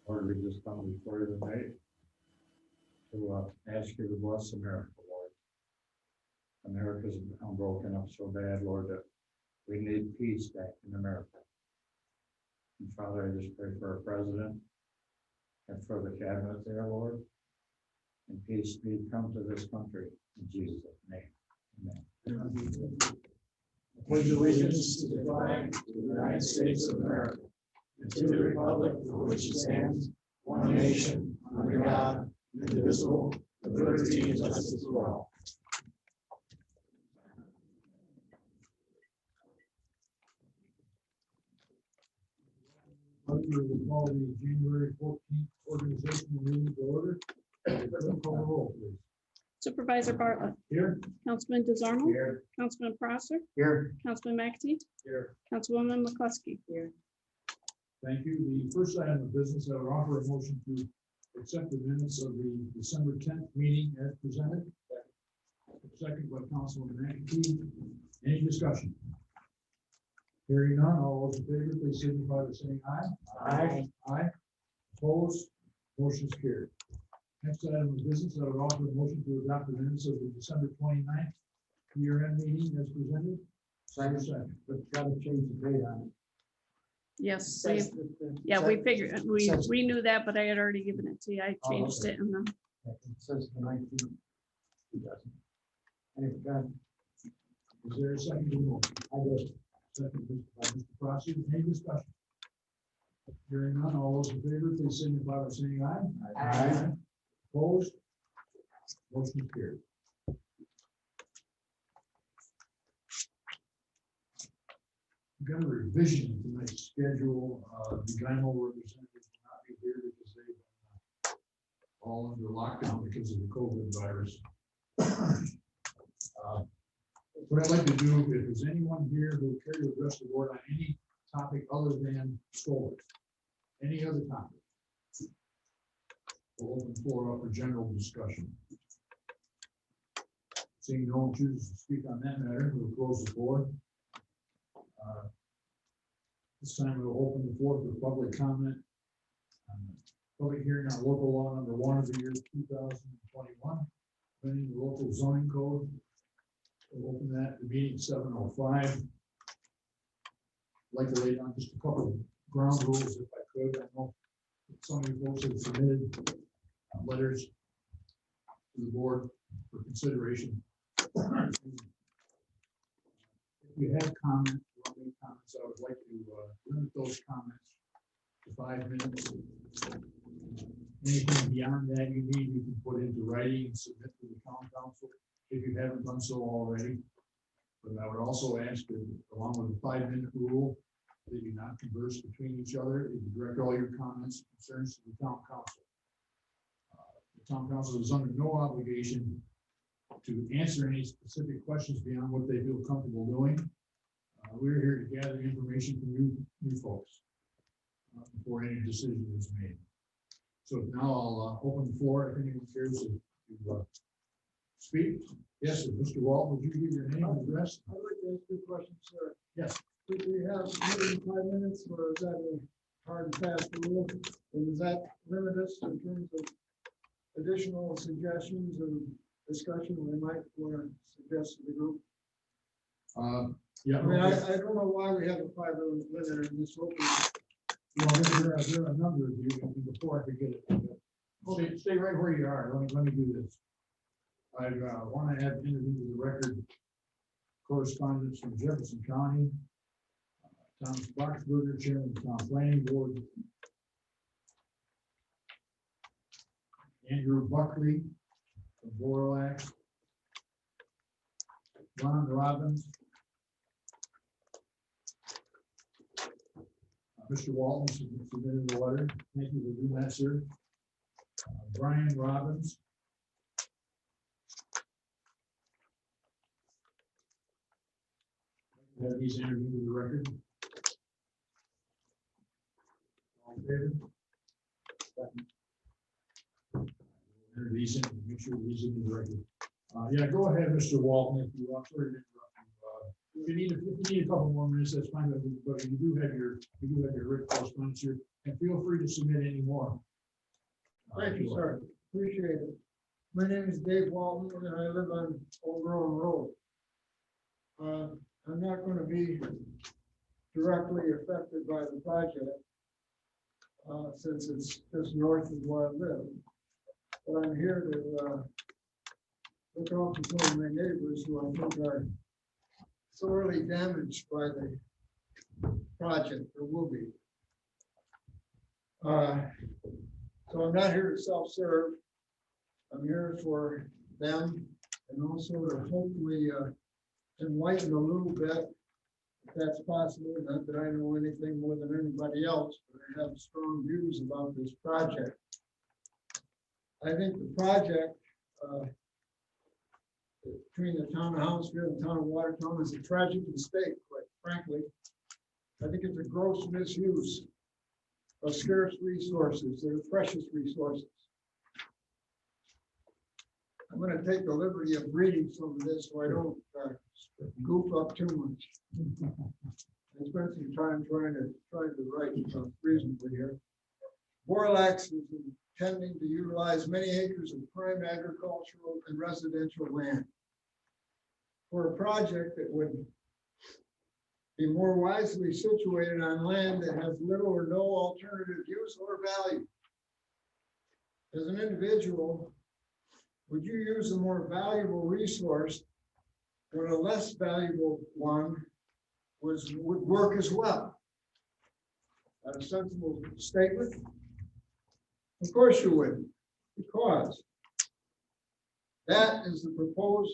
Lord, we just come before you tonight to ask you to bless America, Lord. America's become broken up so bad, Lord, that we need peace back in America. And Father, I just pray for our president and for the cabinet there, Lord. And peace be come to this country in Jesus' name. Amen. I pledge allegiance to the flag of the United States of America and to the republic for which it stands, one nation, under God, indivisible, with liberty and justice for all. We will call the January 14th organizational meeting to order. Call the roll, please. Supervisor Bartlett. Here. Councilman DeZarmo. Here. Councilman Prosser. Here. Councilman McAtee. Here. Councilwoman McCluskey. Here. Thank you. The first item of business, I would offer a motion to accept the minutes of the December 10th meeting as presented. Second by Councilman McAtee. Any discussion? Hearing none, all those in favor, please signify by saying aye. Aye. Aye. Opposed? Motion is carried. Next item of business, I would offer a motion to adopt the minutes of the December 29th year-end meeting as presented. Second. But got to change the date on it. Yes, we figured, we knew that, but I had already given it to you. I changed it and then. It says the 19th. It doesn't. Any, is there a second to move? I did. Second by Mr. Prosser. Any discussion? Hearing none, all those in favor, please signify by saying aye. Aye. Opposed? Motion is carried. We've got a revision of tonight's schedule. The gyno representatives will not be here because they've been all under lockdown because of the COVID virus. What I'd like to do, if there's anyone here who care to address the board on any topic other than solar, any other topic, we'll open the floor up for general discussion. Seeing no one chooses to speak on that matter, we'll close the floor. This time we'll open the floor for public comment. Public hearing on local law number 1 of the year 2021, amending the local zoning code. We'll open that to meeting 7:05. I'd like to lay down just a couple of ground rules if I could. I know some of you folks have submitted letters to the board for consideration. If you have comments, I would like to limit those comments to 5 minutes. Anything beyond that you need, you can put into writing and submit to the town council if you haven't done so already. But I would also ask that, along with the 5-minute rule, that you not converse between each other, that you direct all your comments and concerns to the town council. The town council is under no obligation to answer any specific questions beyond what they feel comfortable doing. We're here to gather information from you folks before any decision is made. So now I'll open the floor if anyone cares to speak. Yes, sir. Mr. Walt, would you give your name and address? I'd like to ask you a question, sir. Yes. Do we have more than 5 minutes, or is that a hard and fast rule? And does that limit us in terms of additional suggestions and discussion we might want to suggest to the group? Yeah. I mean, I don't know why we have a 5-minute limit in this open. Well, there are a number of you, and before I forget it, stay right where you are. Let me do this. I want to have entered into the record correspondence from Jefferson County, Thomas Boxberger, Chairman of the Town Planning Board, Andrew Buckley from Borlaug, Ron Robbins, Mr. Walton submitted a letter. Thank you for doing that, sir. Brian Robbins. Have these entered into the record. All in favor? Enter these in, make sure these in the record. Yeah, go ahead, Mr. Walton, if you want. Sorry to interrupt you. If you need a couple more minutes, that's fine, but you do have your written correspondence here, and feel free to submit any more. Thank you, sir. Appreciate it. My name is Dave Walton, and I live on Old Rowan Road. I'm not going to be directly affected by the project, since it's just north of where I live. But I'm here to look out for some of my neighbors who I think are sorely damaged by the project, or will be. So I'm not here to self-serve. I'm here for them, and also to hopefully enlighten a little bit, if that's possible. Not that I know anything more than anybody else, but I have strong views about this project. I think the project between the town of Hounsfield and the town of Watertown is a tragic mistake, quite frankly. I think it's a gross misuse of scarce resources. They're precious resources. I'm going to take the liberty of reading some of this so I don't goof up too much. I spent some time trying to write reasonably here. Borlax is intending to utilize many acres of prime agricultural and residential land for a project that would be more wisely situated on land that has little or no alternative use or value. As an individual, would you use a more valuable resource when a less valuable one would work as well? That's a sensible statement. Of course you would, because that is the proposed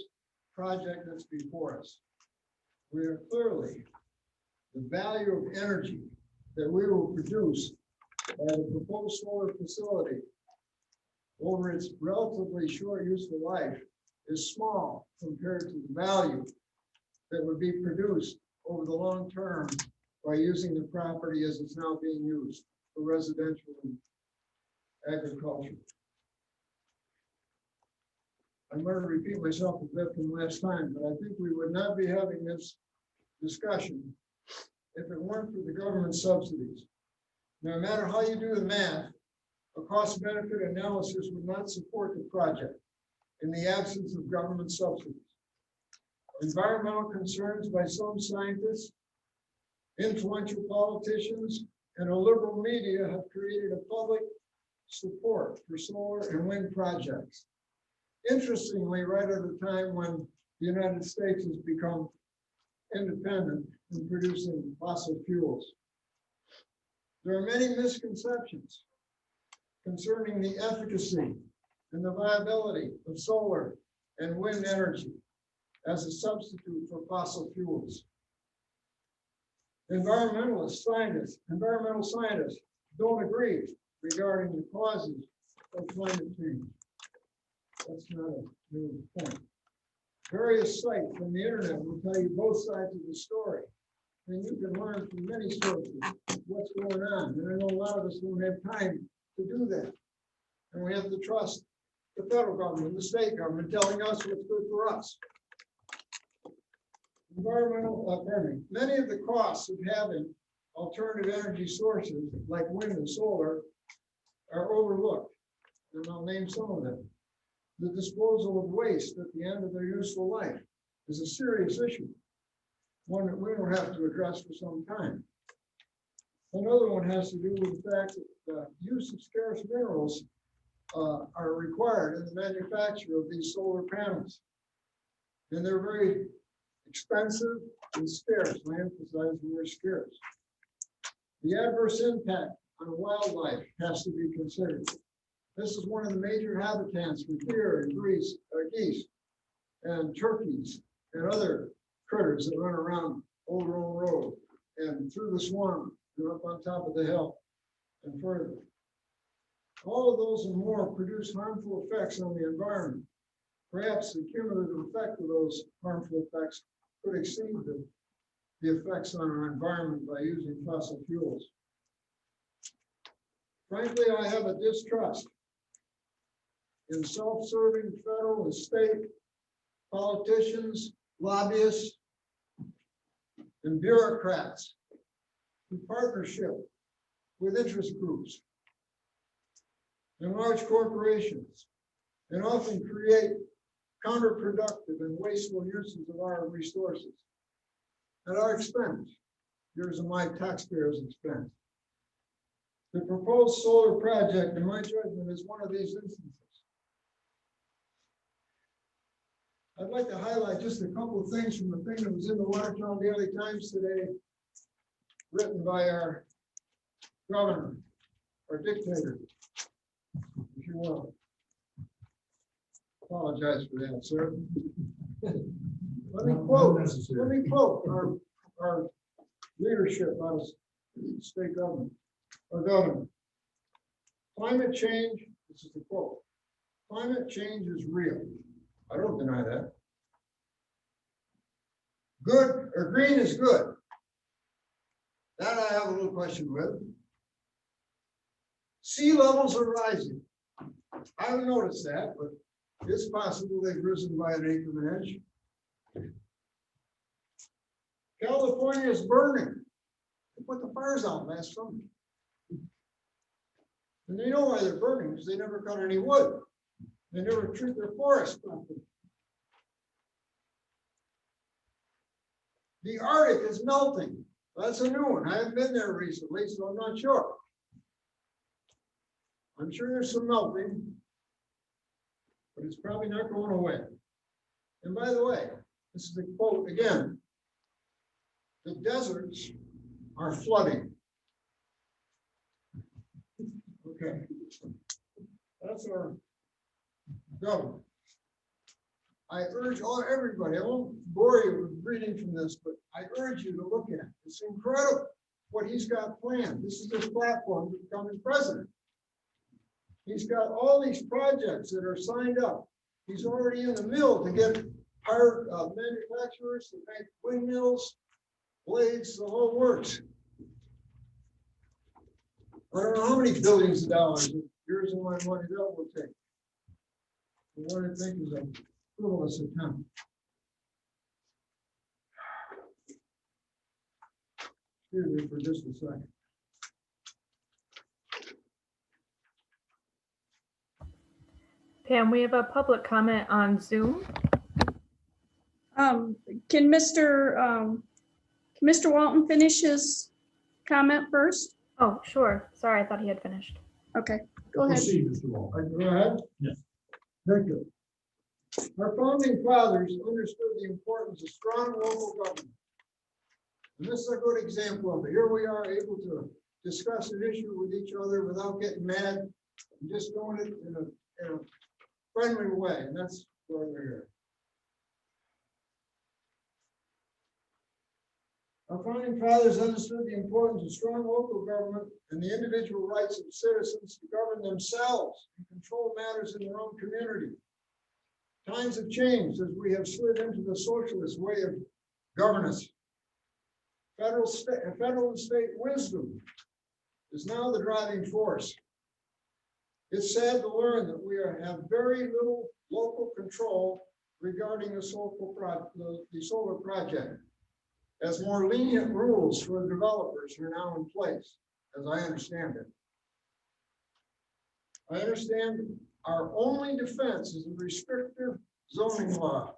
project that's before us. We are clearly the value of energy that we will produce by the proposed solar facility over its relatively short useful life is small compared to the value that would be produced over the long term by using the property as it's now being used for residential and agriculture. I'm going to repeat myself a bit from last time, but I think we would not be having this discussion if it weren't for the government subsidies. No matter how you do the math, a cost-benefit analysis would not support the project in the absence of government subsidies. Environmental concerns by some scientists, influential politicians, and a liberal media have created a public support for solar and wind projects. Interestingly, right at the time when the United States has become independent in producing fossil fuels. There are many misconceptions concerning the efficacy and the viability of solar and wind energy as a substitute for fossil fuels. Environmental scientists don't agree regarding the causes of climate change. That's not a new point. Various sites from the internet will tell you both sides of the story. And you can learn from many sources what's going on. And I know a lot of us don't have time to do that. And we have to trust the federal government, the state government telling us what's good for us. Many of the costs of having alternative energy sources like wind and solar are overlooked. And I'll name some of them. The disposal of waste at the end of their useful life is a serious issue, one that we will have to address for some time. Another one has to do with the fact that the use of scarce minerals are required in the manufacture of these solar panels. And they're very expensive and scarce. I emphasize the word scarce. The adverse impact on wildlife has to be considered. This is one of the major habitats for deer and geese and turkeys and other critters that run around Old Rowan Road and through the swamp and up on top of the hill and further. All of those and more produce harmful effects on the environment. Perhaps the cumulative effect of those harmful effects could exceed the effects on our environment by using fossil fuels. Frankly, I have a distrust in self-serving federal and state politicians, lobbyists, and bureaucrats in partnership with interest groups and large corporations, and often create counterproductive and wasteful uses of our resources at our expense, yours and my taxpayers' expense. The proposed solar project, in my judgment, is one of these instances. I'd like to highlight just a couple of things from the thing that was in the Watertown Daily Times today, written by our governor, our dictator, if you will. Apologize for that, sir. Let me quote our leadership out of state government, or governor. Climate change, this is the quote, climate change is real. I don't deny that. Good or green is good. That I have a little question with. Sea levels are rising. I haven't noticed that, but it's possible they've risen by an eighth of an inch. California is burning. They put the fires out last summer. And they know why they're burning, because they never cut any wood. They never treat their forests properly. The Arctic is melting. That's a new one. I haven't been there recently, so I'm not sure. I'm sure there's some melting, but it's probably not going away. And by the way, this is a quote again. The deserts are flooding. Okay. That's our government. I urge everybody, I won't bore you with reading from this, but I urge you to look at it. It's incredible what he's got planned. This is his platform to become president. He's got all these projects that are signed up. He's already in the mill to get hired manufacturers to make windmills, blades, the whole works. I don't know how many billions of dollars yours and my money that will take. And what I think is a frivolous attempt. Excuse me for just a second. Pam, we have a public comment on Zoom. Can Mr. Walton finish his comment first? Oh, sure. Sorry, I thought he had finished. Okay, go ahead. Proceed, Mr. Wall. Go ahead. Yes. Thank you. Our founding fathers understood the importance of strong local government. And this is a good example of it. Here we are able to discuss an issue with each other without getting mad and just doing it in a friendly way. And that's why we're here. Our founding fathers understood the importance of strong local government and the individual rights of citizens to govern themselves and control matters in their own community. Times have changed as we have slid into the socialist way of governance. Federal and state wisdom is now the driving force. It's sad to learn that we have very little local control regarding the solar project, as more lenient rules for the developers are now in place, as I understand it. I understand our only defense is a restrictive zoning law.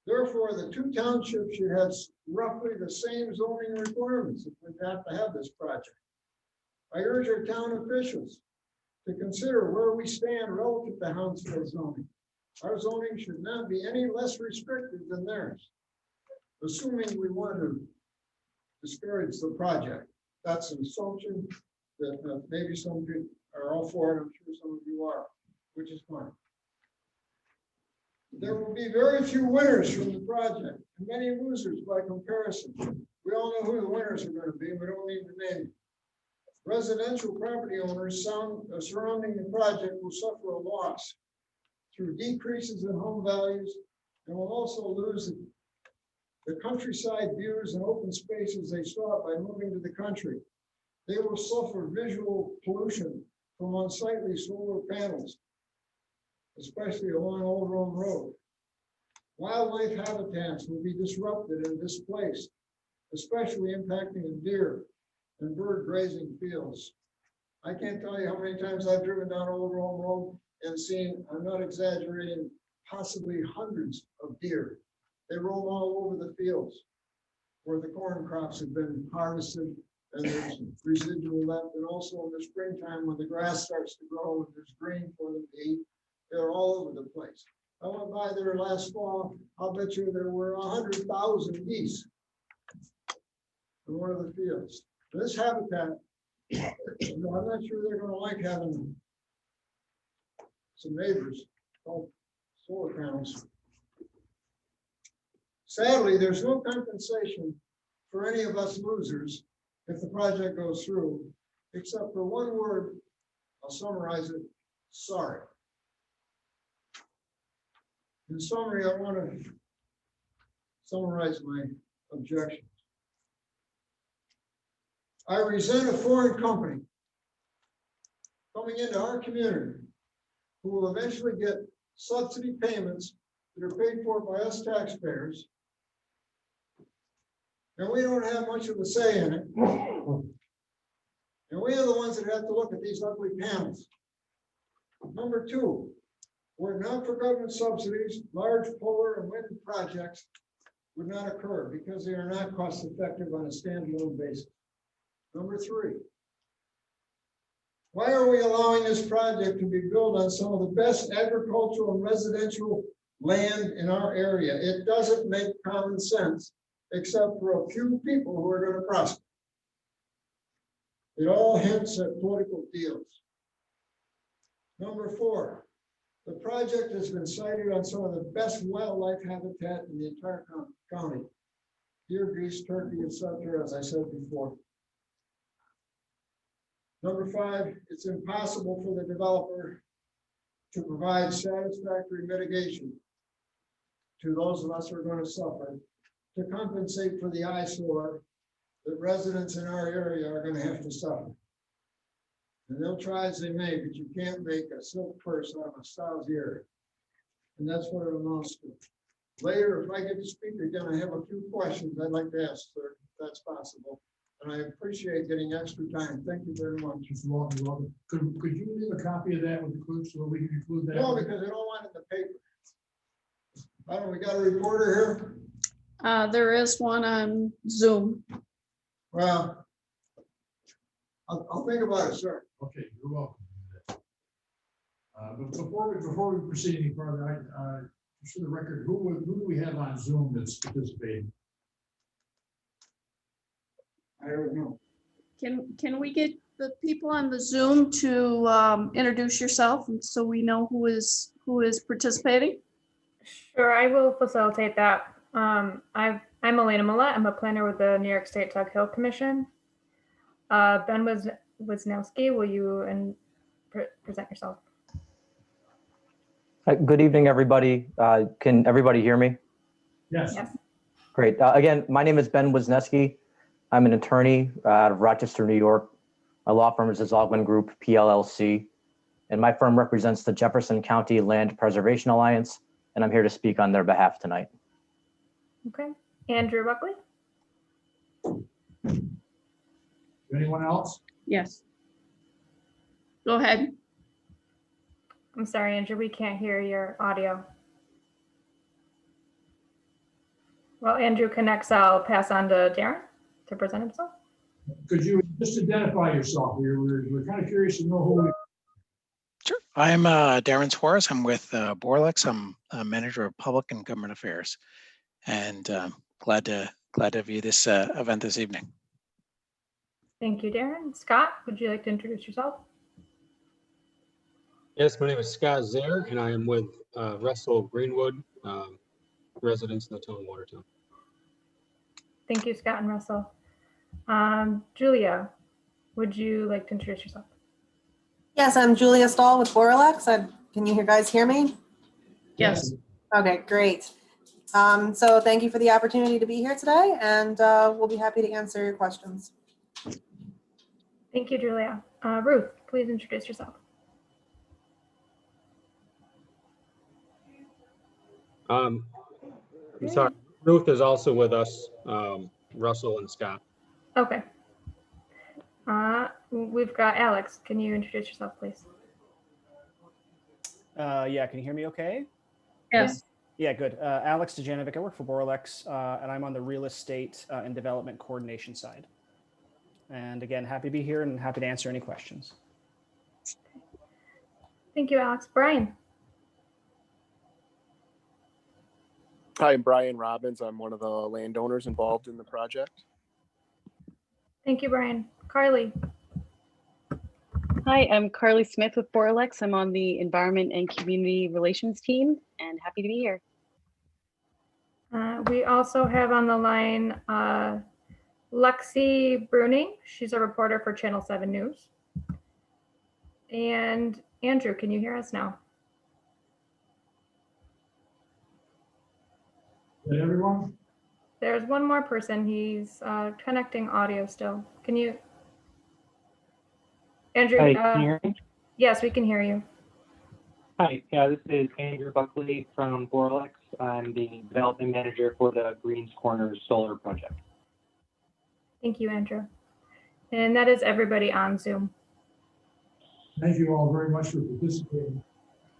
Therefore, the two townships should have roughly the same zoning requirements if we have to have this project. I urge our town officials to consider where we stand relative to Hounsfield zoning. Our zoning should not be any less restrictive than theirs, assuming we want to discourage the project. That's an assumption that maybe some people are all for it. I'm sure some of you are, which is fine. There will be very few winners from the project and many losers by comparison. We all know who the winners are going to be. We don't need to name them. Residential property owners surrounding the project will suffer a loss through decreases in home values and will also lose the countryside views and open spaces they sought by moving to the country. They will suffer visual pollution from unsightly solar panels, especially along Old Rome Road. Wildlife habitats will be disrupted and displaced especially impacting the deer and bird grazing fields. I can't tell you how many times I've driven down Old Rome Road and seen, I'm not exaggerating, possibly hundreds of deer. They roam all over the fields where the corn crops have been harvested and there's residual left. And also in the springtime when the grass starts to grow and there's green for them to eat, they're all over the place. I went by there last fall. I'll bet you there were 100,000 geese in one of the fields. This habitat, I'm not sure they're going to like having some neighbors called solar panels. Sadly, there's no compensation for any of us losers if the project goes through, except for one word. I'll summarize it: sorry. In summary, I want to summarize my objections. I resent a foreign company coming into our community who will eventually get subsidy payments that are paid for by us taxpayers. And we don't have much of a say in it. And we are the ones that have to look at these ugly panels. Number two, were it not for government subsidies, large polar and wind projects would not occur because they are not cost effective on a standalone basis. Number three, why are we allowing this project to be built on some of the best agricultural and residential land in our area? It doesn't make common sense, except for a few people who are going to prosper. It all hints at political deals. Number four, the project has been sited on some of the best wildlife habitat in the entire county. Deer, geese, turkey, etc., as I said before. Number five, it's impossible for the developer to provide satisfactory mitigation to those of us who are going to suffer, to compensate for the eyesore that residents in our area are going to have to suffer. And they'll try as they may, but you can't make a silk purse out of a sow's ear. And that's what it amounts to. Later, if I get to speak again, I have a few questions I'd like to ask, sir, if that's possible. And I appreciate getting extra time. Thank you very much. Mr. Walton, you're welcome. Could you leave a copy of that with the clerk so that we can include that? No, because I don't want it in the paper. I don't, we got a reporter here? There is one on Zoom. Well, I'll think about it, sir. Okay, you're welcome. But before we proceed any further, just for the record, who do we have on Zoom that's participating? I don't know. Can we get the people on the Zoom to introduce yourself so we know who is participating? Sure, I will facilitate that. I'm Elena Millett. I'm a planner with the New York State Tug Hill Commission. Ben Wisniewski, will you present yourself? Good evening, everybody. Can everybody hear me? Yes. Yes. Great. Again, my name is Ben Wisniewski. I'm an attorney out of Rochester, New York. My law firm is the Zogman Group, PLLC, and my firm represents the Jefferson County Land Preservation Alliance, and I'm here to speak on their behalf tonight. Okay. Andrew Buckley? Anyone else? Yes. Go ahead. I'm sorry, Andrew, we can't hear your audio. Well, Andrew connects, I'll pass on to Darren to present himself. Could you just identify yourself? We're kind of curious to know who. Sure. I'm Darren Suarez. I'm with Borlex. I'm a manager of public and government affairs, and glad to view this event this evening. Thank you, Darren. Scott, would you like to introduce yourself? Yes, my name is Scott Zaire, and I am with Russell Greenwood, residents in the town of Watertown. Thank you, Scott and Russell. Julia, would you like to introduce yourself? Yes, I'm Julia Stahl with Borlex. Can you guys hear me? Yes. Okay, great. So thank you for the opportunity to be here today, and we'll be happy to answer your questions. Thank you, Julia. Ruth, please introduce yourself. I'm sorry, Ruth is also with us. Russell and Scott. Okay. We've got Alex. Can you introduce yourself, please? Yeah, can you hear me okay? Yes. Yeah, good. Alex Dejanovic, I work for Borlex, and I'm on the real estate and development coordination side. And again, happy to be here and happy to answer any questions. Thank you, Alex. Brian. Hi, I'm Brian Robbins. I'm one of the landowners involved in the project. Thank you, Brian. Carly. Hi, I'm Carly Smith with Borlex. I'm on the Environment and Community Relations team and happy to be here. We also have on the line Lexi Bruning. She's a reporter for Channel 7 News. And Andrew, can you hear us now? Is that everyone? There's one more person. He's connecting audio still. Can you? Andrew, Hi, can you hear me? Yes, we can hear you. Hi, yeah, this is Andrew Buckley from Borlex. I'm the development manager for the Greens Corners Solar Project. Thank you, Andrew. And that is everybody on Zoom. Thank you all very much for participating.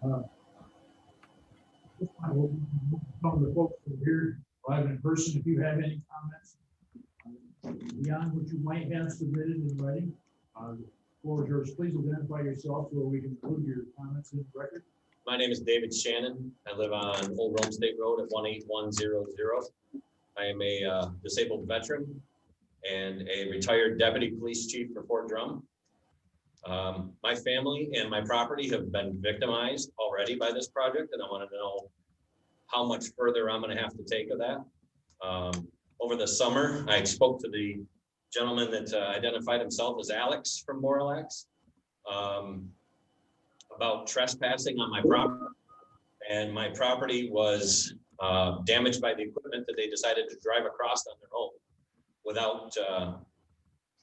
Some of the folks who are here live in person, if you have any comments beyond what you might have submitted in writing, the floor is yours. Please identify yourself so we can include your comments in the record. My name is David Shannon. I live on Old Rome State Road at 18100. I am a disabled veteran and a retired deputy police chief for Fort Drum. My family and my property have been victimized already by this project, and I wanted to know how much further I'm going to have to take of that. Over the summer, I spoke to the gentleman that identified himself as Alex from Borlex about trespassing on my property, and my property was damaged by the equipment that they decided to drive across on their own without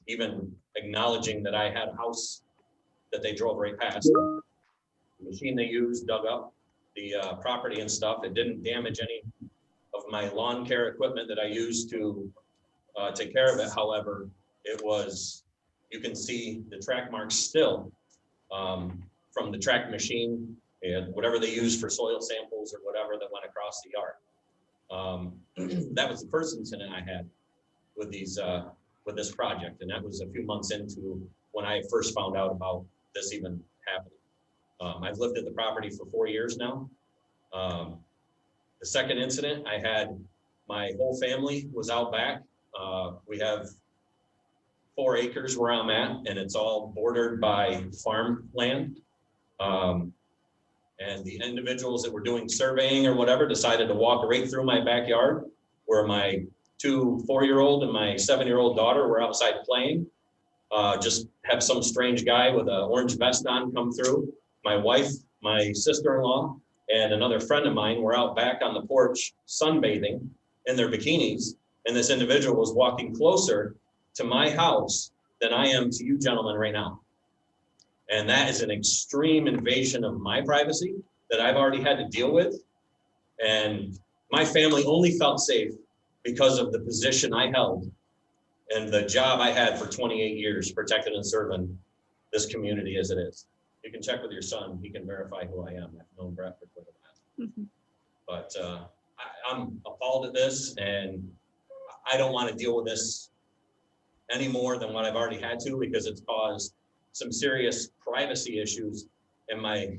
even acknowledging that I had a house that they drove right past. The machine they used dug up the property and stuff. It didn't damage any of my lawn care equipment that I used to take care of it. However, it was, you can see the track marks still from the track machine and whatever they used for soil samples or whatever that went across the yard. That was the first incident I had with these with this project, and that was a few months into when I first found out about this even happening. I've lived at the property for 4 years now. The second incident, I had my whole family was out back. We have 4 acres where I'm at, and it's all bordered by farmland. And the individuals that were doing surveying or whatever decided to walk right through my backyard where my 2 4-year-old and my 7-year-old daughter were outside playing. Just have some strange guy with an orange vest on come through. My wife, my sister-in-law, and another friend of mine were out back on the porch sunbathing in their bikinis. And this individual was walking closer to my house than I am to you gentlemen right now. And that is an extreme invasion of my privacy that I've already had to deal with. And my family only felt safe because of the position I held and the job I had for 28 years, protecting and serving this community as it is. You can check with your son. He can verify who I am. I've known Brett for quite a while. But I'm appalled at this, and I don't want to deal with this any more than what I've already had to, because it's caused some serious privacy issues in my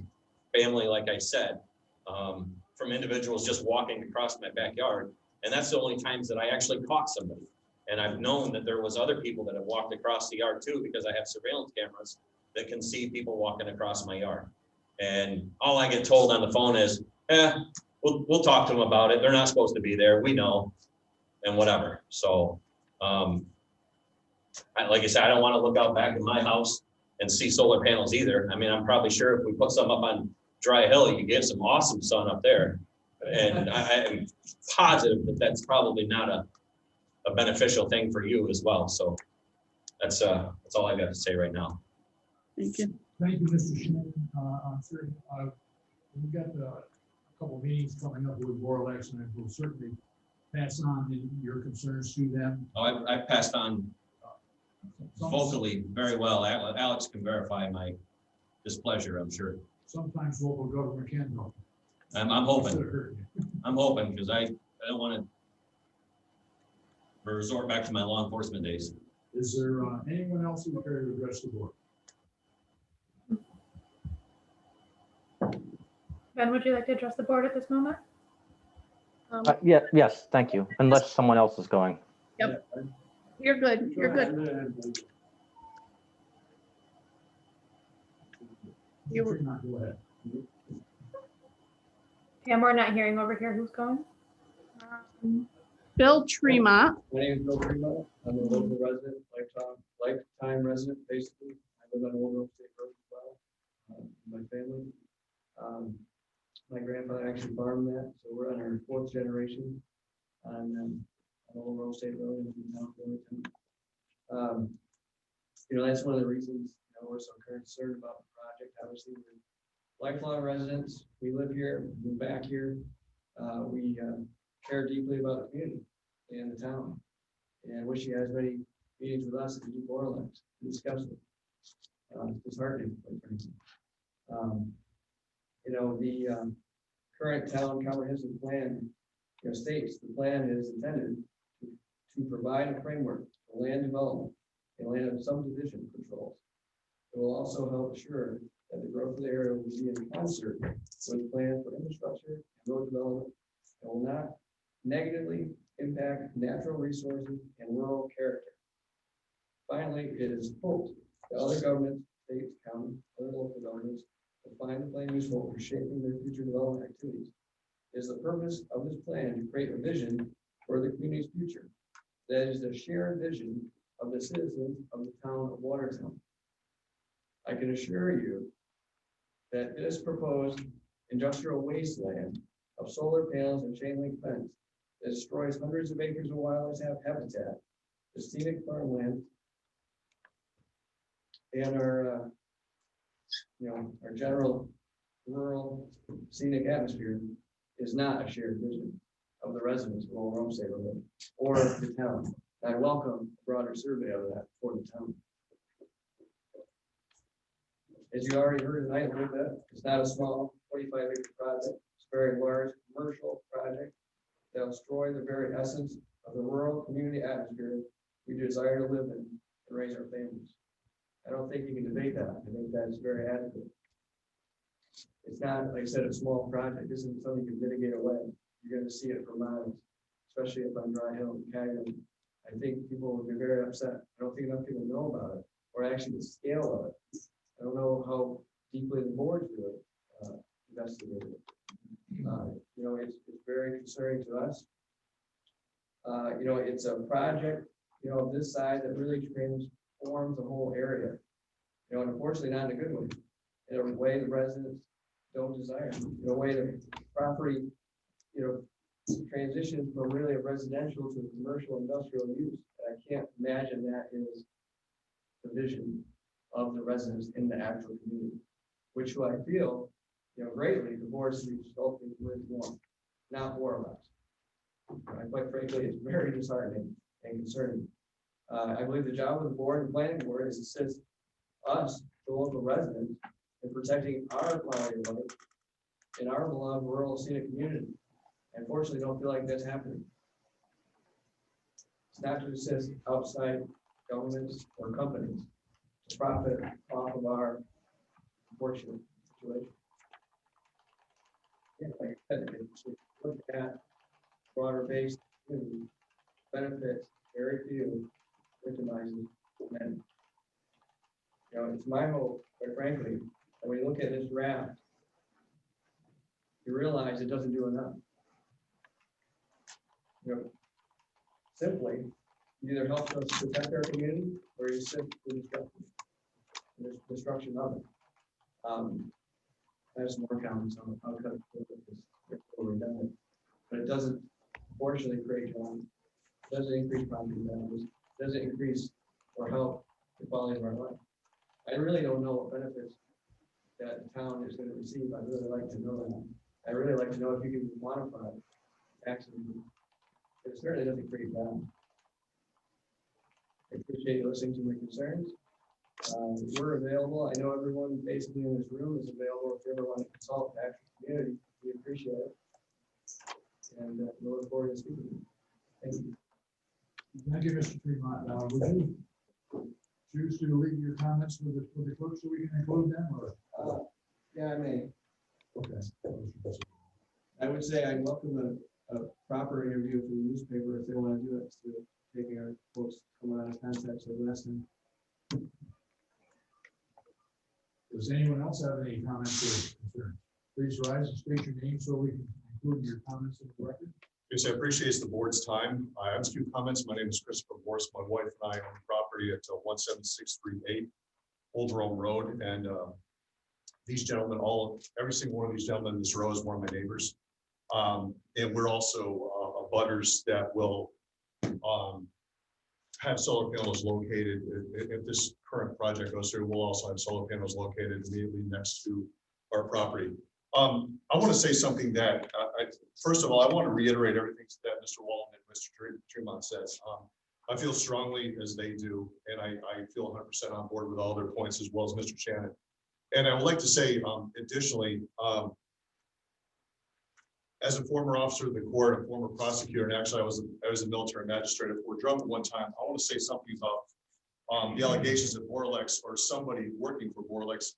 family, like I said, from individuals just walking across my backyard. And that's the only times that I actually caught somebody. And I've known that there was other people that have walked across the yard too, because I have surveillance cameras that can see people walking across my yard. And all I get told on the phone is, we'll talk to them about it. They're not supposed to be there. We know, and whatever. So, like I said, I don't want to look out back in my house and see solar panels either. I mean, I'm probably sure if we put some up on Dry Hill, you get some awesome sun up there. And I am positive that that's probably not a beneficial thing for you as well. So that's all I got to say right now. Thank you. Thank you, Mr. Shannon. I'm sure we've got a couple of meetings coming up with Borlex, and we'll certainly pass on your concerns to them? Oh, I've passed on vocally very well. Alex can verify my displeasure, I'm sure. Sometimes local government can help. I'm hoping, because I don't want to resort back to my law enforcement days. Is there anyone else who would care to address the board? Ben, would you like to address the board at this moment? Yes, thank you. Unless someone else is going. Yep. You're good. You're good. You were not go ahead. Pam, we're not hearing over here. Who's going? Bill Tremont. My name is Bill Tremont. I'm a local resident, lifetime resident, basically. I live on Old Oak State Road as well. My family. My grandfather actually farmed that, so we're on our 4th generation on Old Oak State Road in Watertown. That's one of the reasons we're so concerned about the project. Obviously, we're lifelong residents. We live here, move back here. We care deeply about the community and the town, and wish you had as many meetings with us as you do Borlex to discuss it. It's disheartening, quite frankly. The current town comprehensive plan states the plan is intended to provide a framework for land development and land subdivision controls. It will also help assure that the growth of the area will be in concert with plans for infrastructure and road development and will not negatively impact natural resources and rural character. Finally, it is hoped that other governments, states, counties, other local governments will find the plan useful for shaping their future development activities. It is the purpose of this plan to create a vision for the community's future. That is the shared vision of the citizens of the town of Watertown. I can assure you that this proposed industrial wasteland of solar panels and chain link fence that destroys hundreds of acres of wildlife habitat, the scenic farmland, and our general rural scenic atmosphere is not a shared vision of the residents of Old Rome State Road or the town. I welcome a broader survey of that for the town. As you already heard tonight a little bit, it's not a small 45-acre project. It's a very large commercial project that will destroy the very essence of the rural community atmosphere we desire to live in and raise our families. I don't think you can debate that. I think that's very adequate. It's not, like I said, a small project. This isn't something you can mitigate away. You're going to see it for miles, especially up on Dry Hill and Cagney. I think people will be very upset. I don't think enough people know about it or actually the scale of it. I don't know how deeply the board really investigated it. It's very concerning to us. It's a project, of this size that really transforms the whole area. And unfortunately, not in a good way. In a way the residents don't desire. In a way the property, transitions from really a residential to a commercial industrial use. I can't imagine that is the vision of the residents in the actual community, which I feel, greatly the board should be consulting with more, not more or less. Quite frankly, it's very disheartening and concerning. I believe the job of the board and planning board is to assist us, the local residents, in protecting our quality of life in our beloved rural scenic community. Unfortunately, don't feel like that's happening. It's not to assist outside governments or companies to profit off of our unfortunate situation. Like I said, if you look at broader based benefits, very few victimizes men. It's my hope, quite frankly, that when you look at this draft, you realize it doesn't do enough. Simply, it either helps us protect our community or you simply destruction of it. I have some more comments on how cut this redundant, but it doesn't fortunately create jobs, doesn't increase property values, doesn't increase or help the quality of our life. I really don't know what benefits that the town is going to receive. I'd really like to know that. I'd really like to know if you can quantify taxes it certainly doesn't create value. I appreciate you listening to my concerns. We're available. I know everyone basically in this room is available if you ever want to consult the actual community. We appreciate it. And we look forward to speaking to you. Thank you. Thank you, Mr. Tremont. Would you choose to leave your comments with the clerk so we can include them, or? Yeah, I may. Okay. I would say I welcome a proper interview from the newspaper if they want to do it, instead of taking our folks coming out of contact so last time. Does anyone else have any comments or concerns? Please rise and state your name so we can include your comments in the record. Yes, I appreciate the board's time. I have a few comments. My name is Christopher Morse. My wife and I own property at 17638 Old Rome Road, and these gentlemen, every single one of these gentlemen in this row is one of my neighbors, and we're also abutters that will have solar panels located. If this current project goes through, we'll also have solar panels located immediately next to our property. I want to say something that, first of all, I want to reiterate everything that Mr. Walton and Mr. Tremont says. I feel strongly as they do, and I feel 100% on board with all their points, as well as Mr. Shannon. And I would like to say, additionally, as a former officer of the court, a former prosecutor, and actually I was a military magistrate at Fort Drum at one time, I want to say something about the allegations that Borlex or somebody working for Borlex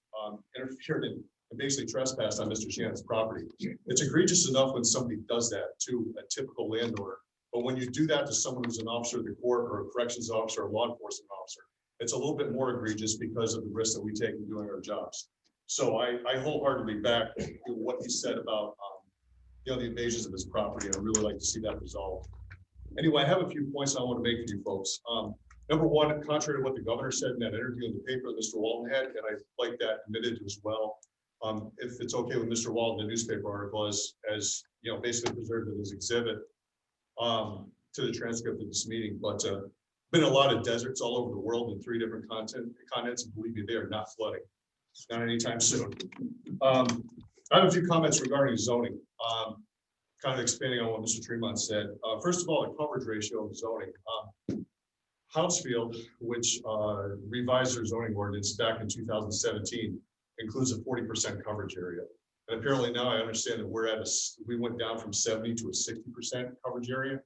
interfered and basically trespassed on Mr. Shannon's property. It's egregious enough when somebody does that to a typical landowner, but when you do that to someone who's an officer of the court or a corrections officer or a law enforcement officer, it's a little bit more egregious because of the risks that we take in doing our jobs. So I wholeheartedly back what he said about the invasions of his property. I really like to see that resolved. Anyway, I have a few points I want to make for you folks. Number one, contrary to what the governor said in that interview in the paper that Mr. Walton had, and I like that admitted as well. If it's okay with Mr. Walton, the newspaper article as basically preserved in his exhibit to the transcript of this meeting. But been a lot of deserts all over the world in 3 different continents, and believe me, they are not flooding. Not anytime soon. I have a few comments regarding zoning, kind of expanding on what Mr. Tremont said. First of all, the coverage ratio of zoning. Housefield, which revised their zoning ordinance back in 2017, includes a 40% coverage area. And apparently now I understand that we went down from 70 to a 60% coverage area.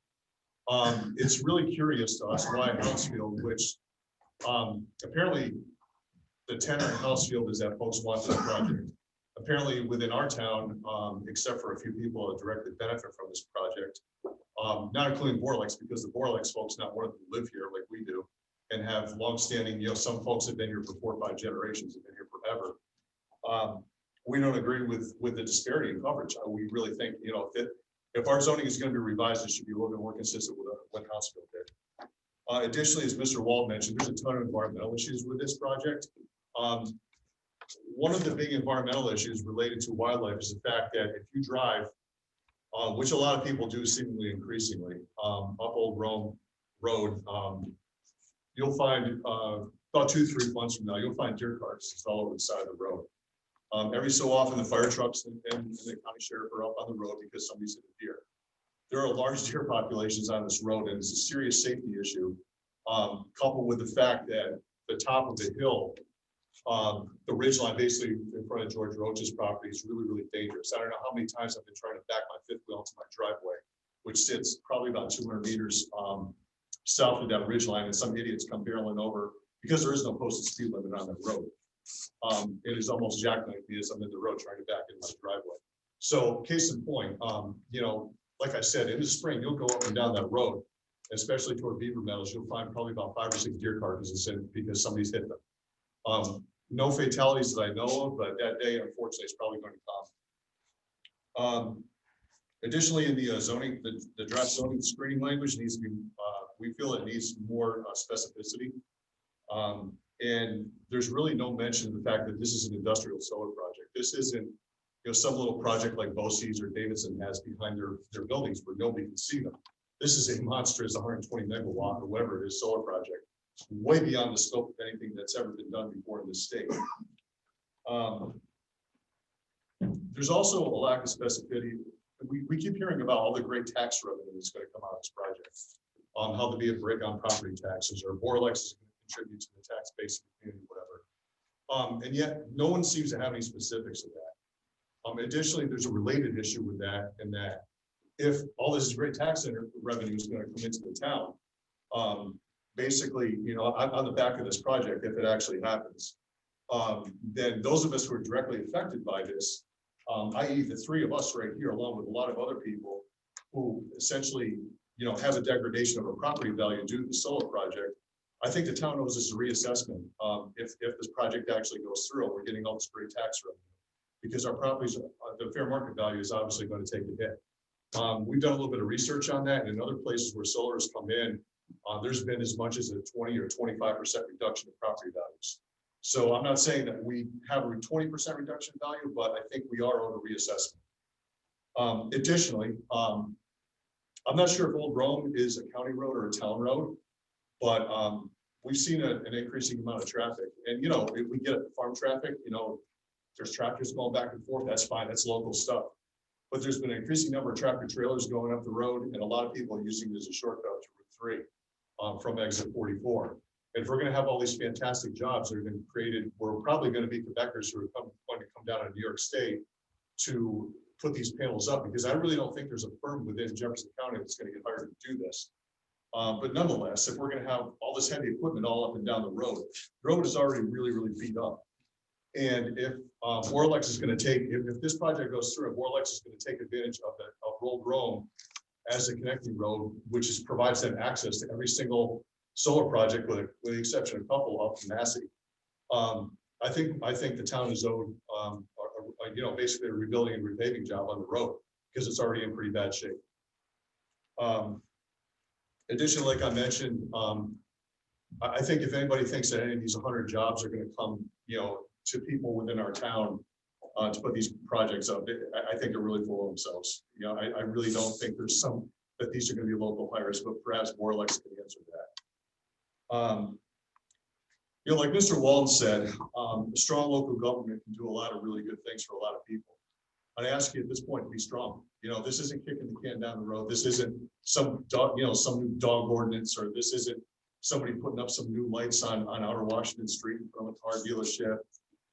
It's really curious to us why Housefield, which apparently the tenor in Housefield is that folks want this project. Apparently within our town, except for a few people that directly benefit from this project, not including Borlex, because the Borlex folks not wanting to live here like we do and have longstanding, some folks have been here for 4 or 5 generations, have been here forever. We don't agree with the disparity in coverage. We really think, if our zoning is going to be revised, it should be a little bit more consistent with what Housefield did. Additionally, as Mr. Wald mentioned, there's a ton of environmental issues with this project. One of the big environmental issues related to wildlife is the fact that if you drive, which a lot of people do seemingly increasingly, up Old Rome Road, you'll find about 2-3 months from now, you'll find deer carcasses all over the side of the road. Every so often, the fire trucks and the county sheriff are up on the road because somebody's hit a deer. There are large deer populations on this road, and it's a serious safety issue, coupled with the fact that the top of the hill, the ridge line basically in front of George Roach's property is really, really dangerous. I don't know how many times I've been trying to back my 5th wheel into my driveway, which sits probably about 200 meters south of that ridge line, and some idiots come barreling over because there is no posted speed limit on that road. It is almost jackknifed me as I'm in the road trying to back in my driveway. So case in point, like I said, in the spring, you'll go up and down that road, especially toward Beaver Meadows, you'll find probably about 5 or 6 deer carcasses in because somebody's hit them. No fatalities that I know of, but that day, unfortunately, is probably going to come. Additionally, in the zoning, the draft zoning screening language needs to be, we feel it needs more specificity. And there's really no mention of the fact that this is an industrial solar project. This isn't, some little project like BOCES or Davidson has behind their buildings where nobody can see them. This is a monstrous 120 megawatt or whatever it is solar project, way beyond the scope of anything that's ever been done before in this state. There's also a lack of specificity we keep hearing about all the great tax revenue that's going to come out of this project. How to be a break on property taxes, or Borlex is going to contribute to the tax base of the community, whatever. And yet no one seems to have any specifics of that. Additionally, there's a related issue with that, in that if all this great tax revenue is going to come into the town, basically, you know, on the back of this project, if it actually happens, then those of us who are directly affected by this, i.e. the three of us right here, along with a lot of other people who essentially, you know, have a degradation of a property value due to the solar project, I think the town owes us a reassessment. If this project actually goes through, and we're getting all this great tax revenue, because our properties, the fair market value is obviously going to take a hit. We've done a little bit of research on that, and in other places where solar has come in, there's been as much as a 20 or 25% reduction in property values. So I'm not saying that we have a 20% reduction in value, but I think we are owed a reassessment. Additionally, I'm not sure if Old Rome is a county road or a town road, but we've seen an increasing amount of traffic. And, you know, if we get farm traffic, you know, there's tractors going back and forth, that's fine, that's local stuff. But there's been an increasing number of tractor trailers going up the road, and a lot of people are using it as a shortcut to Route 3 from exit 44. And if we're going to have all these fantastic jobs that are going to be created, we're probably going to be Quebecers who are going to come down to New York State to put these panels up, because I really don't think there's a firm within Jefferson County that's going to get hired to do this. But nonetheless, if we're going to have all this heavy equipment all up and down the road is already really, really beat up. And if Borlex is going to take, if this project goes through, Borlex is going to take advantage of Old Rome as a connecting road, which provides them access to every single solar project, with the exception of a couple up in Massey. I think the town is owed, you know, basically a rebuilding and repaving job on the road, because it's already in pretty bad shape. Additionally, like I mentioned, I think if anybody thinks that any of these 100 jobs are going to come, you know, to people within our town to put these projects up, I think they're really full of themselves. You know, I really don't think there's that these are going to be local hires, but perhaps Borlex can answer that. You know, like Mr. Walden said, a strong local government can do a lot of really good things for a lot of people. I ask you at this point to be strong. You know, this isn't kicking the can down the road. This isn't some dog, you know, some new dog ordinance, or this isn't somebody putting up some new lights on Outer Washington Street in front of a car dealership.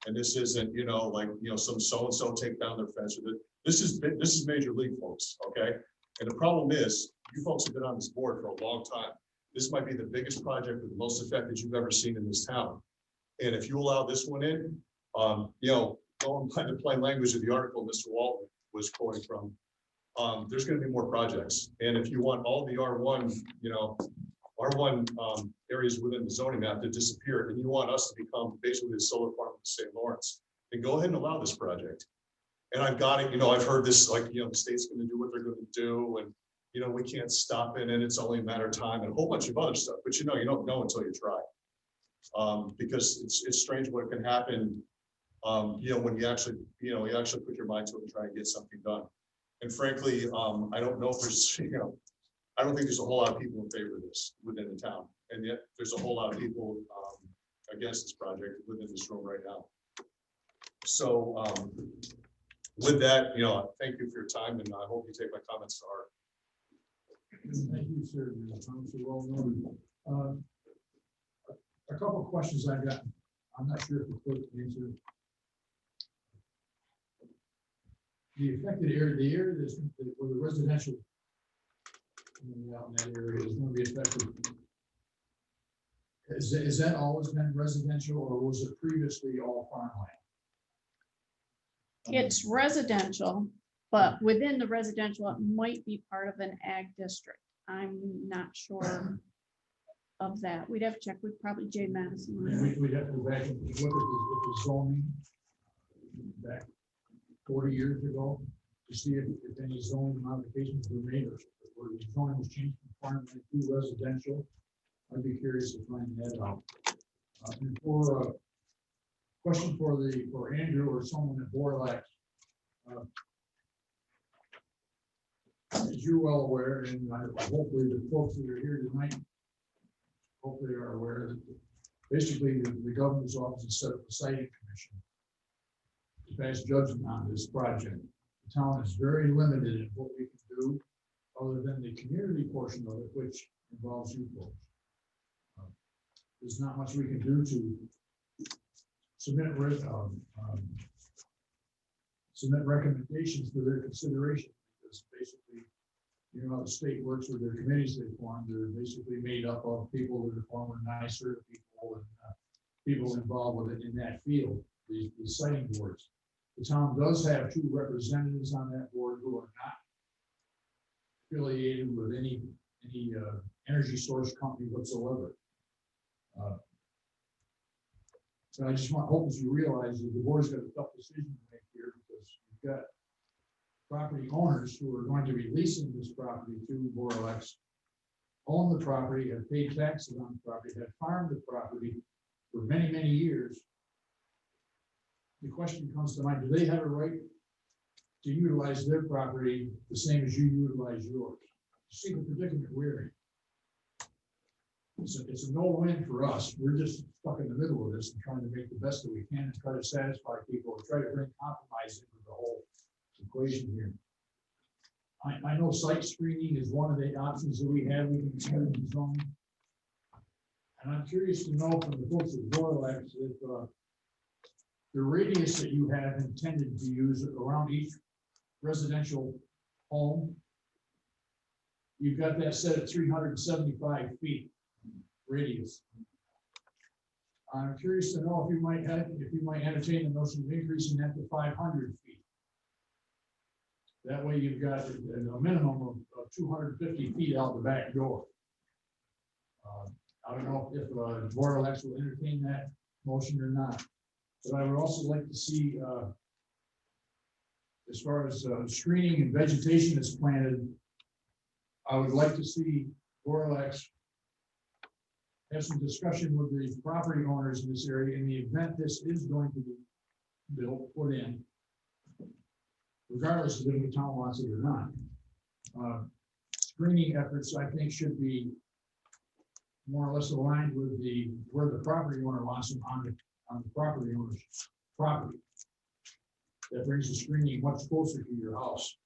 And this isn't, you know, like, you know, some so-and-so take down their fence. This is major league, folks. Okay. And the problem is, you folks have been on this board for a long time. This might be the biggest project with the most effect that you've ever seen in this town. And if you allow this one in, you know, going by the plain language of the article Mr. Walton was quoting from, there's going to be more projects. And if you want all the R1, you know, R1 areas within the zoning map to disappear, and you want us to become basically the solar farm of St. Lawrence, then go ahead and allow this project. And I've got it, you know, I've heard this, like, you know, the state's going to do what they're going to do, and, you know, we can't stop it, and it's only a matter of time, and a whole bunch of other stuff. But, you know, you don't know until you try. Because it's strange what can happen, you know, when you actually put your mind to it and try and get something done. And frankly, I don't know if there's, you know, I don't think there's a whole lot of people in favor of this within the town. And yet there's a whole lot of people against this project within this room right now. So with that, you know, thank you for your time, and I hope you take my comments to heart. Thank you, sir. So well noted. A couple of questions I got. I'm not sure if the clerk can answer. The affected area, the area that's where the residential out in that area is going to be affected. Is that always been residential, or was it previously all farmland? It's residential, but within the residential, it might be part of an ag district. I'm not sure of that. We'd have to check with probably Jay Madison. We'd have to go back and look at the zoning back 40 years ago to see if any zoning modifications were made, or the zoning was changed from farmland to residential. I'd be curious to find that out. And for a question for Andrew or someone at Borlex, as you're well aware, and hopefully the folks that are here tonight hopefully are aware that basically the governor's office has set up a siting commission to pass judgment on this project. the town is very limited in what we can do, other than the community portion of it, which involves you folks. There's not much we can do to submit submit recommendations for their consideration, because basically, you know how the state works with their committees they form. They're basically made up of people that are former NYSERD people and people involved with it in that field, these siting boards. The town does have 2 representatives on that board who are not affiliated with any energy source company whatsoever. So I just hope that you realize that the board's got a tough decision to make here, because you've got property owners who are going to be leasing this property to Boralex, own the property, have paid taxes on the property, have farmed the property for many, many years. The question comes to mind, do they have a right to utilize their property the same as you utilize yours? See the predicament we're in. It's a no-win for us. We're just stuck in the middle of this and trying to make the best that we can and try to satisfy people and try to bring compromise into the whole equation here. I know site screening is one of the options that we have. We can change the zone. And I'm curious to know from the folks at Boralex if the radius that you have intended to use around each residential home, you've got that set at 375 feet radius. I'm curious to know if you might entertain the notion of increasing that to 500 feet. That way you've got a minimum of 250 feet out the back door. I don't know if Boralex will entertain that motion or not, but I would also like to see, as far as screening and vegetation that's planted, I would like to see Boralex have some discussion with the property owners in this area in the event this is going to be built, put in, regardless of if the town wants it or not. Screening efforts, I think, should be more or less aligned with where the property owner wants them on the property owner's property. That brings the screening much closer to your house.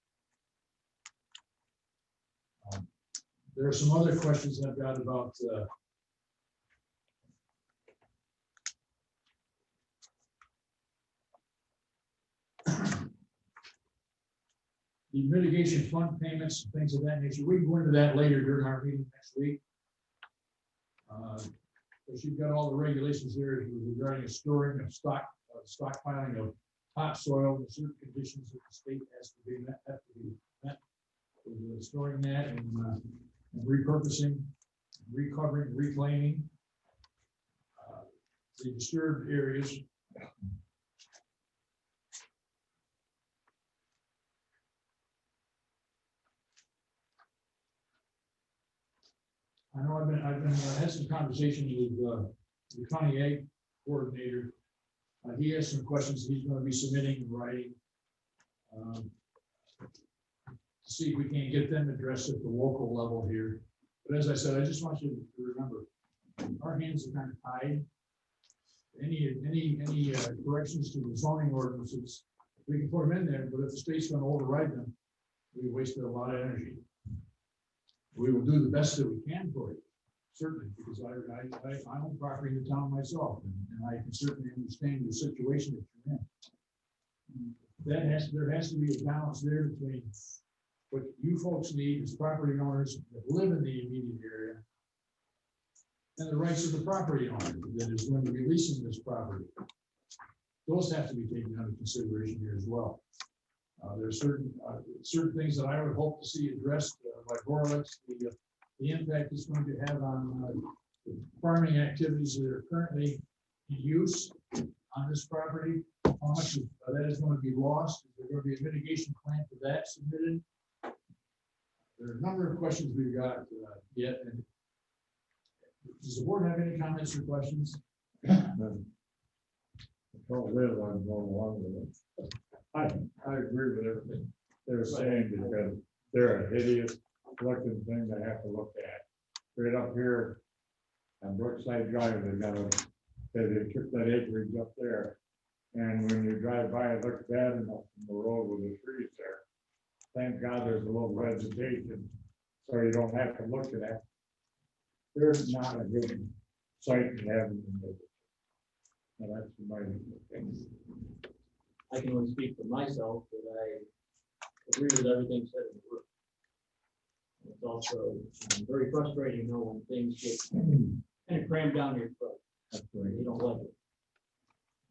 There are some other questions I've got about the mitigation fund payments and things of that nature. We can go into that later during our meeting next week. Because you've got all the regulations there regarding storing of stockpiling of topsoil and certain conditions that the state has to be met. With storing that and repurposing, recovering, reclaiming the disturbed areas. I know I've had some conversations with the county ag coordinator. He has some questions he's going to be submitting in writing. To see if we can get them addressed at the local level here. But as I said, I just want you to remember, our hands are kind of tied. Any corrections to the zoning ordinances, we can put them in there, but if the state's going to override them, we wasted a lot of energy. We will do the best that we can for you, certainly, because I own property in the town myself, and I can certainly understand the situation that you're in. There has to be a balance there between what you folks need as property owners that live in the immediate area and the rights of the property owner that is going to be leasing this property. Those have to be taken under consideration here as well. There are certain things that I would hope to see addressed by Boralex, the impact it's going to have on farming activities that are currently in use on this property. How much of that is going to be lost? Is there going to be a mitigation plan for that submitted? There are a number of questions we've got yet. And does the board have any comments or questions? I'm going along with it. I agree with everything they're saying, because they're a hideous looking thing to have to look at. Right up here on Brookside Drive, they got that acreage up there. And when you drive by, it looks bad enough from the road with the trees there. Thank God there's a little vegetation, so you don't have to look at that. There's not a good sight to have in the middle. And that's my thing. I can only speak for myself, but I agree with everything said in the book. It's also very frustrating, you know, when things get kind of crammed down your throat. That's right. You don't like it.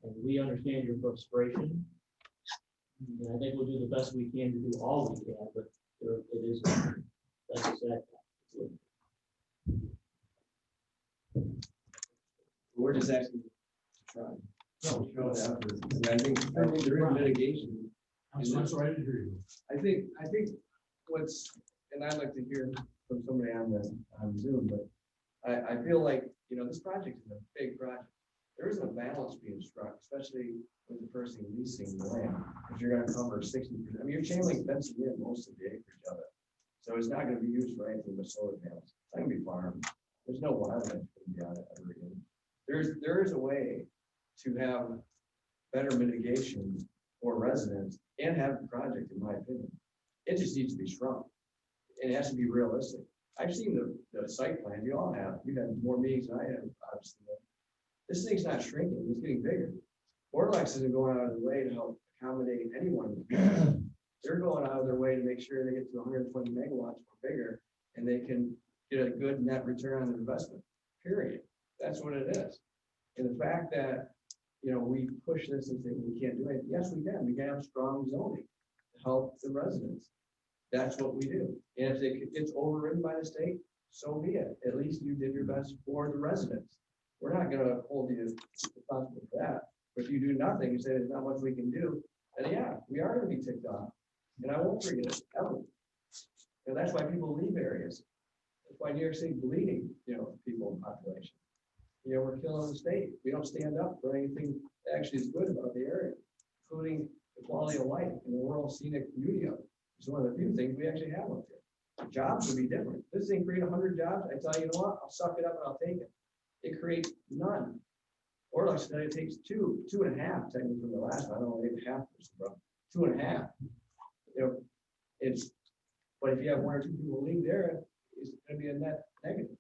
And we understand your frustration. And I think we'll do the best we can to do all we can, but it is, that's a sad fact. We're just asking to try. No, show the effort. And I think there is mitigation. I'm sorry, I didn't hear you. I think what's, and I'd like to hear from somebody on Zoom, but I feel like, you know, this project is a big project. There isn't a balance being struck, especially with the person leasing the land, if you're gonna cover 60%. I mean, you're chain link fencing in most of the acreage of it. So it's not gonna be used for anything but solar panels. It's not gonna be farmed. There's no wildlife gonna be on it ever again. There is a way to have better mitigation for residents and have the project, in my opinion. It just needs to be shrunk. It has to be realistic. I've seen the site plan, you all have, you had more meetings than I have, obviously. This thing's not shrinking, it's getting bigger. Borlex isn't going out of their way to help accommodate anyone. They're going out of their way to make sure they get to 120 megawatts or bigger, and they can get a good net return on their investment, period. That's what it is. And the fact that, you know, we push this and say we can't do it. Yes, we can. We can have strong zoning to help the residents. That's what we do. And if it gets overridden by the state, so be it. At least you did your best for the residents. We're not going to hold you responsible for that. But if you do nothing and say there's not much we can do, then yeah, we are going to be ticked off. And I won't forget it ever. And that's why people leave areas. That's why New York City bleeding, you know, people in population. You know, we're killing the state. We don't stand up for anything that actually is good about the area, including the quality of life and the rural scenic beauty of it. It's one of the few things we actually have up there. Jobs would be different. This thing create 100 jobs. I tell you, you know what? I'll suck it up and I'll take it. It creates none. Or like I said, it takes 2.5 technically from the last one. I don't know, maybe half, bro. 2.5. You know, it's, but if you have 1 or 2 people leave there, it's going to be a net negative.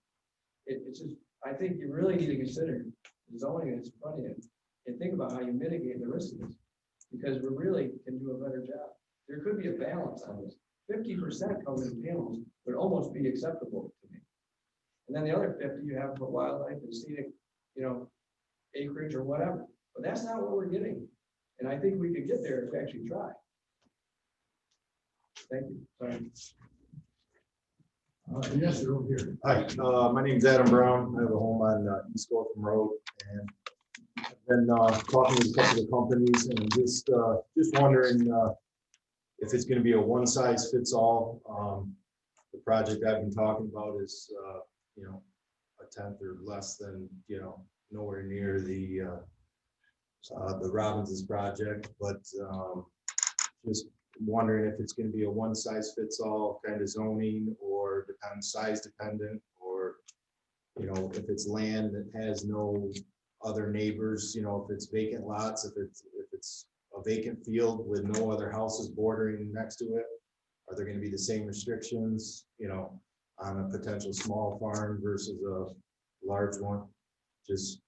It's just, I think you really need to consider the zoning that's in front of you and think about how you mitigate the risk of this, because we really can do a better job. There could be a balance on this. 50% covered in panels would almost be acceptable to me. And then the other 50 you have for wildlife and scenic, you know, acreage or whatever. But that's not what we're getting. And I think we could get there if we actually try. Thank you. Sorry. Yes, sir, over here. Hi, my name is Adam Brown. I have a home on East Gotham Road, and I've been talking with a couple of companies, and just wondering if it's going to be a one-size-fits-all. The project I've been talking about is, you know, a tenth or less than, you know, nowhere near the Robins's project, but just wondering if it's going to be a one-size-fits-all kind of zoning, or size dependent, or, you know, if it's land that has no other neighbors, you know, if it's vacant lots, if it's a vacant field with no other houses bordering next to it, are there going to be the same restrictions, you know, on a potential small farm versus a large one? Just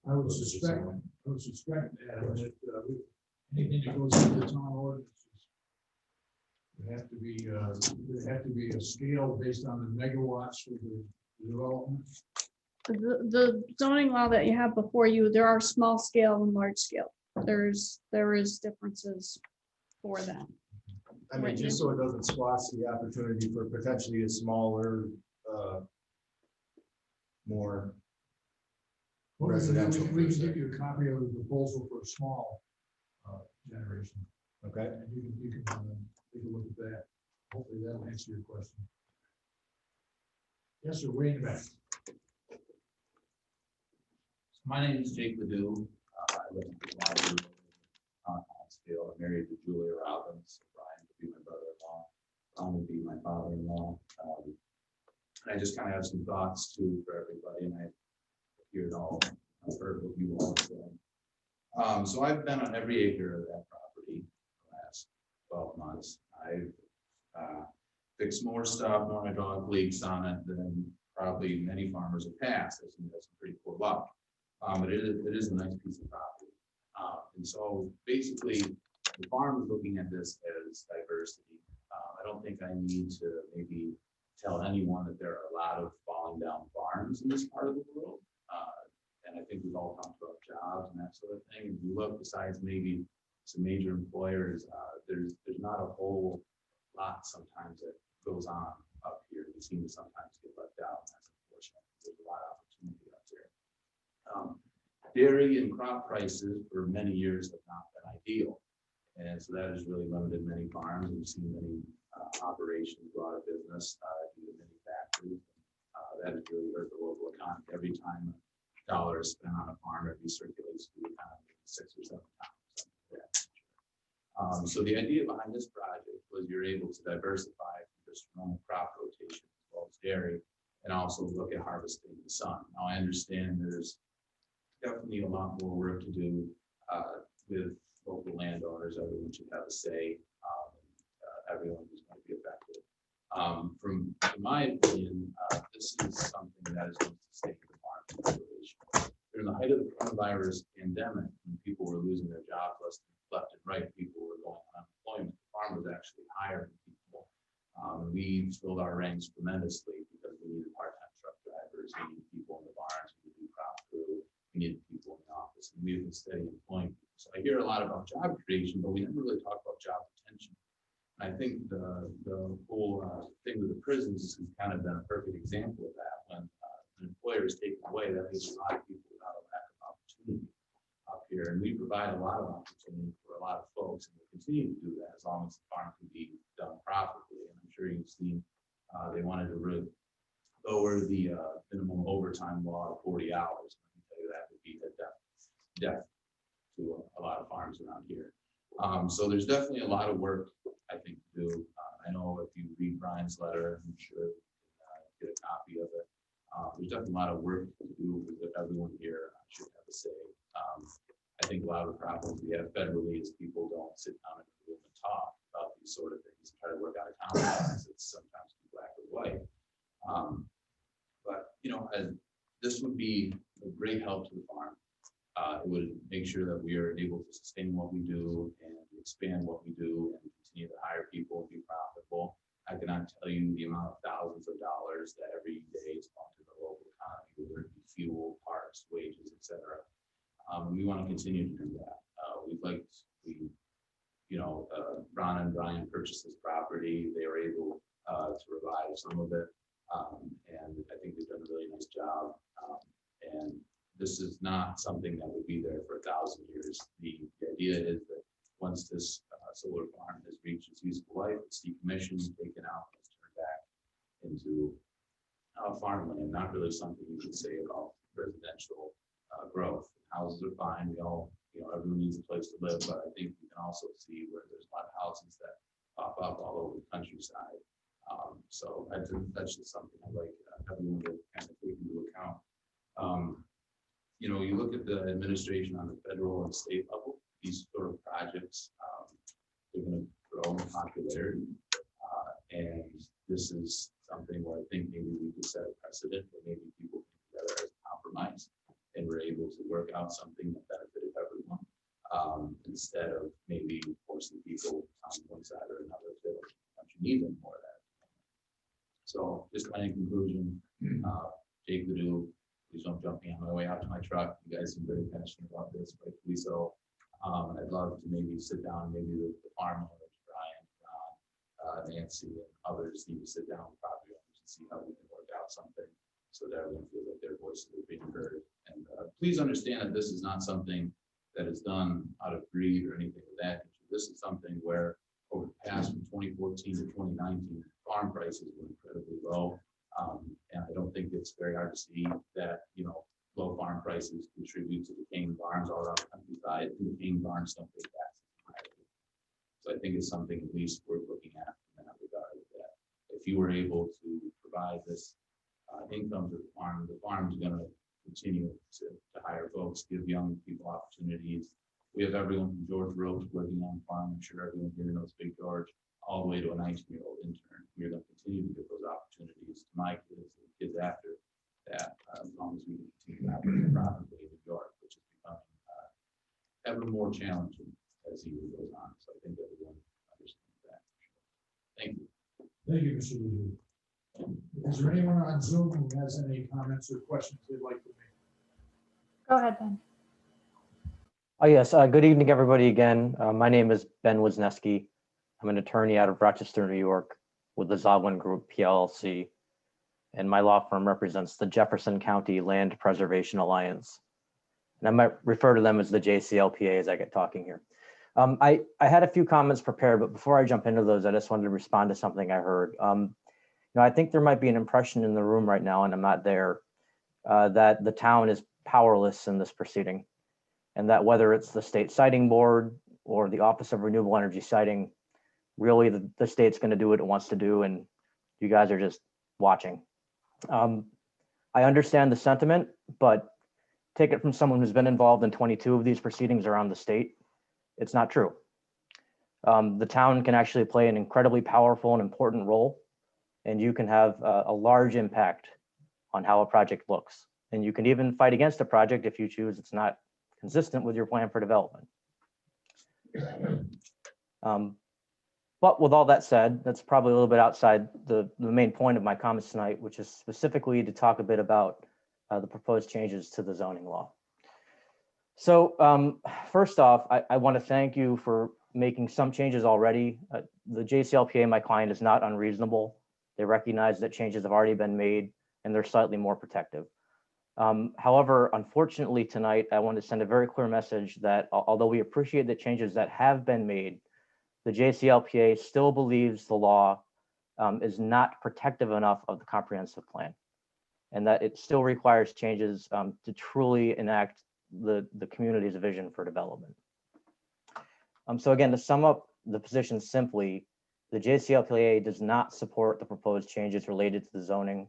I would suspect that anything that goes into the town ordinances, there have to be a scale based on the megawatts for the development. The zoning law that you have before you, there are small scale and large scale. There is differences for that. I mean, just so it doesn't squash the opportunity for potentially a smaller, more residential. We can give you a copy of the proposal for a small generation. Okay. And you can take a look at that. Hopefully that'll answer your question. Yes, sir, way in the back. My name is Jake Ledoux. I live in Watertown, Huntsville. I'm married to Julia Robbins. Brian would be my brother-in-law. Ron would be my father-in-law. I just kind of have some thoughts too for everybody, and I hear it all. I've heard what you all said. So I've been on every acre of that property the last 12 months. I've fixed more stuff, more hydraulic leaks on it than probably many farmers have passed. I think that's some pretty poor luck. But it is a nice piece of property. And so basically, the farm is looking at this as diversity. I don't think I need to maybe tell anyone that there are a lot of falling down farms in this part of the world. And I think we've all talked about jobs and that sort of thing. If you look, besides maybe some major employers, there's not a whole lot sometimes that goes on up here. We seem to sometimes get left out, and that's unfortunate. There's a lot of opportunity up there. Dairy and crop prices for many years have not been ideal. And so that has really limited many farms. We've seen many operations go out of business due to many factories. That has really hurt the local economy. Every time a dollar is spent on a farm, it recirculates to the economy 6 or 7 times. So the idea behind this project was you're able to diversify from just normal crop rotation as well as dairy, and also look at harvesting the sun. Now I understand there's definitely a lot more work to do with local landowners. Everyone should have a say. Everyone who's going to be affected. From my opinion, this is something that is going to sustain the farm population. During the height of the coronavirus pandemic, when people were losing their jobs left and right, people were going on unemployment. The farm was actually hiring people. We filled our ranks tremendously because we needed part-time truck drivers, we needed people in the barns, we needed crop crew, we needed people in the office, and we've been steady employing people. So I hear a lot about job creation, but we never really talk about job retention. I think the whole thing with the prisons has kind of been a perfect example of that. When an employer is taken away, that leaves a lot of people without a lack of opportunity up here. And we provide a lot of opportunity for a lot of folks, and we'll continue to do that as long as the farm can be done profitably. And I'm sure you've seen they wanted to really lower the minimum overtime law to 40 hours. Let me tell you, that would be a death to a lot of farms around here. So there's definitely a lot of work, I think, to do. I know if you read Brian's letter, I'm sure you can get a copy of it. There's definitely a lot of work to do with everyone here. I should have to say. I think a lot of the problems we have federally is people don't sit down in a room and talk about these sort of things and try to work out a compromise. It's sometimes too black or white. But you know, this would be a great help to the farm. It would make sure that we are able to sustain what we do and expand what we do and continue to hire people and be profitable. I cannot tell you the amount of thousands of dollars that every day is pumped into the local economy, whether it be fuel, parts, wages, etc. We want to continue to do that. Ron and Brian purchased this property. They were able to revive some of it. And I think they've done a really nice job. And this is not something that will be there for 1,000 years. The idea is that once this solar farm has reached its useful life, it's decommissioned, taken out, and it's turned back into farmland. Not really something you could say about residential growth. Houses are fine. We all, everyone needs a place to live, but I think you can also see where there's a lot of houses that pop up all over the countryside. So that's just something I'd like everyone to kind of take into account. You look at the administration on the federal and state level, these sort of projects, they're going to grow in popularity. And this is something where I think maybe we could set a precedent where maybe people come together as a compromise and we're able to work out something that benefited everyone instead of maybe forcing people on one side or another to you need them more of that. So just my conclusion, Jake Ledoux, please don't jump me on my way out to my truck. You guys seem very passionate about this, rightfully so. I'd love to maybe sit down, maybe the farm owners, Brian, Nancy, and others need to sit down with property owners and see how we can work out something so that everyone feels like their voices are being heard. And please understand that this is not something that is done out of greed or anything of that nature. This is something where over the past from 2014 to 2019, farm prices were incredibly low. And I don't think it's very hard to see that, low farm prices contribute to decaying barns all around the countryside, and decaying barns don't pay taxes. So I think it's something at least worth looking at in that regard. That if you were able to provide this income to the farm is going to continue to hire folks, give young people opportunities, We have everyone from George Roach working on the farm. I'm sure everyone here knows Big George, all the way to a 19-year-old intern. We're going to continue to give those opportunities to my kids and kids after that, as long as we continue to operate profitably in New York, which is becoming ever more challenging as the year goes on. So I think everyone understands that. Thank you. Thank you, Mr. Ledoux. Is there anyone on Zoom who has any comments or questions they'd like to make? Go ahead, Ben. Oh, yes. Good evening, everybody, again. My name is Ben Wisniewski. I'm an attorney out of Rochester, New York, with the Zogwin Group, PLLC, and my law firm represents the Jefferson County Land Preservation Alliance. And I might refer to them as the JCLPA as I get talking here. I had a few comments prepared, but before I jump into those, I just wanted to respond to something I heard. I think there might be an impression in the room right now, and I'm not there, that the town is powerless in this proceeding, and that whether it's the state siting board or the Office of Renewable Energy Siting, really the state's going to do what it wants to do, and you guys are just watching. I understand the sentiment, but take it from someone who's been involved in 22 of these proceedings around the state. It's not true. The town can actually play an incredibly powerful and important role, and you can have a large impact on how a project looks. And you can even fight against a project if you choose it's not consistent with your plan for development. But with all that said, that's probably a little bit outside the main point of my comments tonight, which is specifically to talk a bit about the proposed changes to the zoning law. So first off, I want to thank you for making some changes already. The JCLPA, my client, is not unreasonable. They recognize that changes have already been made and they're slightly more protective. However, unfortunately tonight, I want to send a very clear message that although we appreciate the changes that have been made, the JCLPA still believes the law is not protective enough of the comprehensive plan, and that it still requires changes to truly enact the community's vision for development. So again, to sum up the position simply, the JCLPA does not support the proposed changes related to the zoning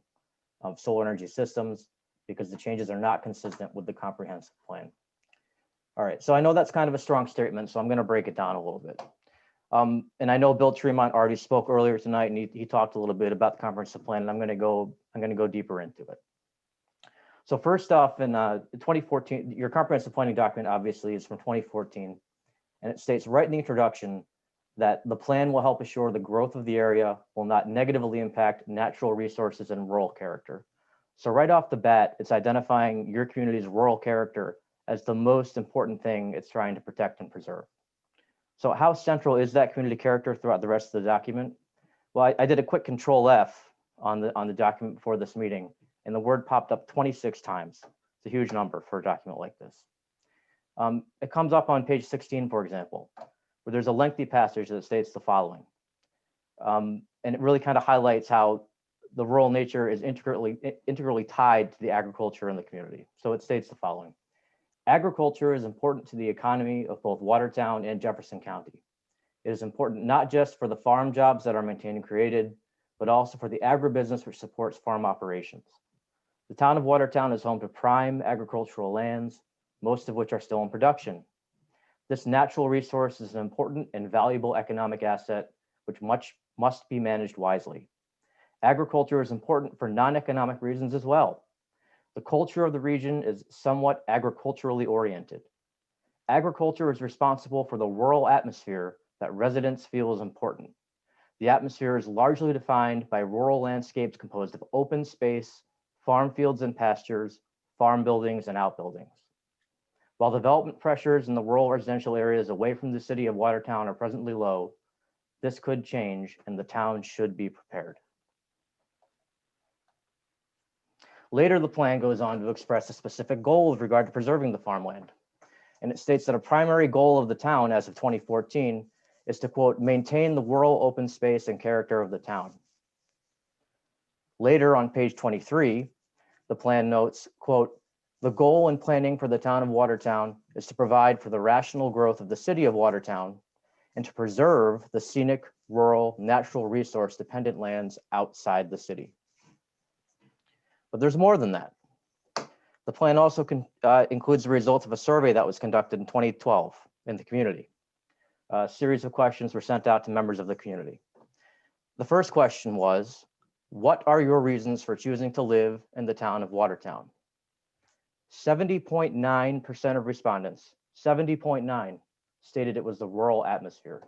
of solar energy systems because the changes are not consistent with the comprehensive plan. All right, so I know that's kind of a strong statement, so I'm going to break it down a little bit. And I know Bill Tremont already spoke earlier tonight, and he talked a little bit about the comprehensive plan, and I'm going to go deeper into it. So first off, in 2014, your comprehensive planning document obviously is from 2014, and it states right in the introduction that the plan will help assure the growth of the area will not negatively impact natural resources and rural character. So right off the bat, it's identifying your community's rural character as the most important thing it's trying to protect and preserve. So how central is that community character throughout the rest of the document? Well, I did a quick Control F on the document before this meeting, and the word popped up 26 times. It's a huge number for a document like this. It comes up on page 16, for example, where there's a lengthy passage that states the following. And it really kind of highlights how the rural nature is integrally tied to the agriculture in the community. So it states the following. Agriculture is important to the economy of both Watertown and Jefferson County. It is important not just for the farm jobs that are maintained and created, but also for the agribusiness which supports farm operations. The town of Watertown is home to prime agricultural lands, most of which are still in production. This natural resource is an important and valuable economic asset, which must be managed wisely. Agriculture is important for non-economic reasons as well. The culture of the region is somewhat agriculturally oriented. Agriculture is responsible for the rural atmosphere that residents feel is important. The atmosphere is largely defined by rural landscapes composed of open space, farm fields and pastures, farm buildings and outbuildings. While development pressures in the rural residential areas away from the city of Watertown are presently low, this could change and the town should be prepared. Later, the plan goes on to express a specific goal with regard to preserving the farmland. And it states that a primary goal of the town as of 2014 is to, quote, maintain the rural open space and character of the town. Later on page 23, the plan notes, quote, the goal in planning for the town of Watertown is to provide for the rational growth of the city of Watertown and to preserve the scenic, rural, natural resource dependent lands outside the city. But there's more than that. The plan also includes the results of a survey that was conducted in 2012 in the community. A series of questions were sent out to members of the community. The first question was, what are your reasons for choosing to live in the town of Watertown? 70.9% of respondents, 70.9, stated it was the rural atmosphere.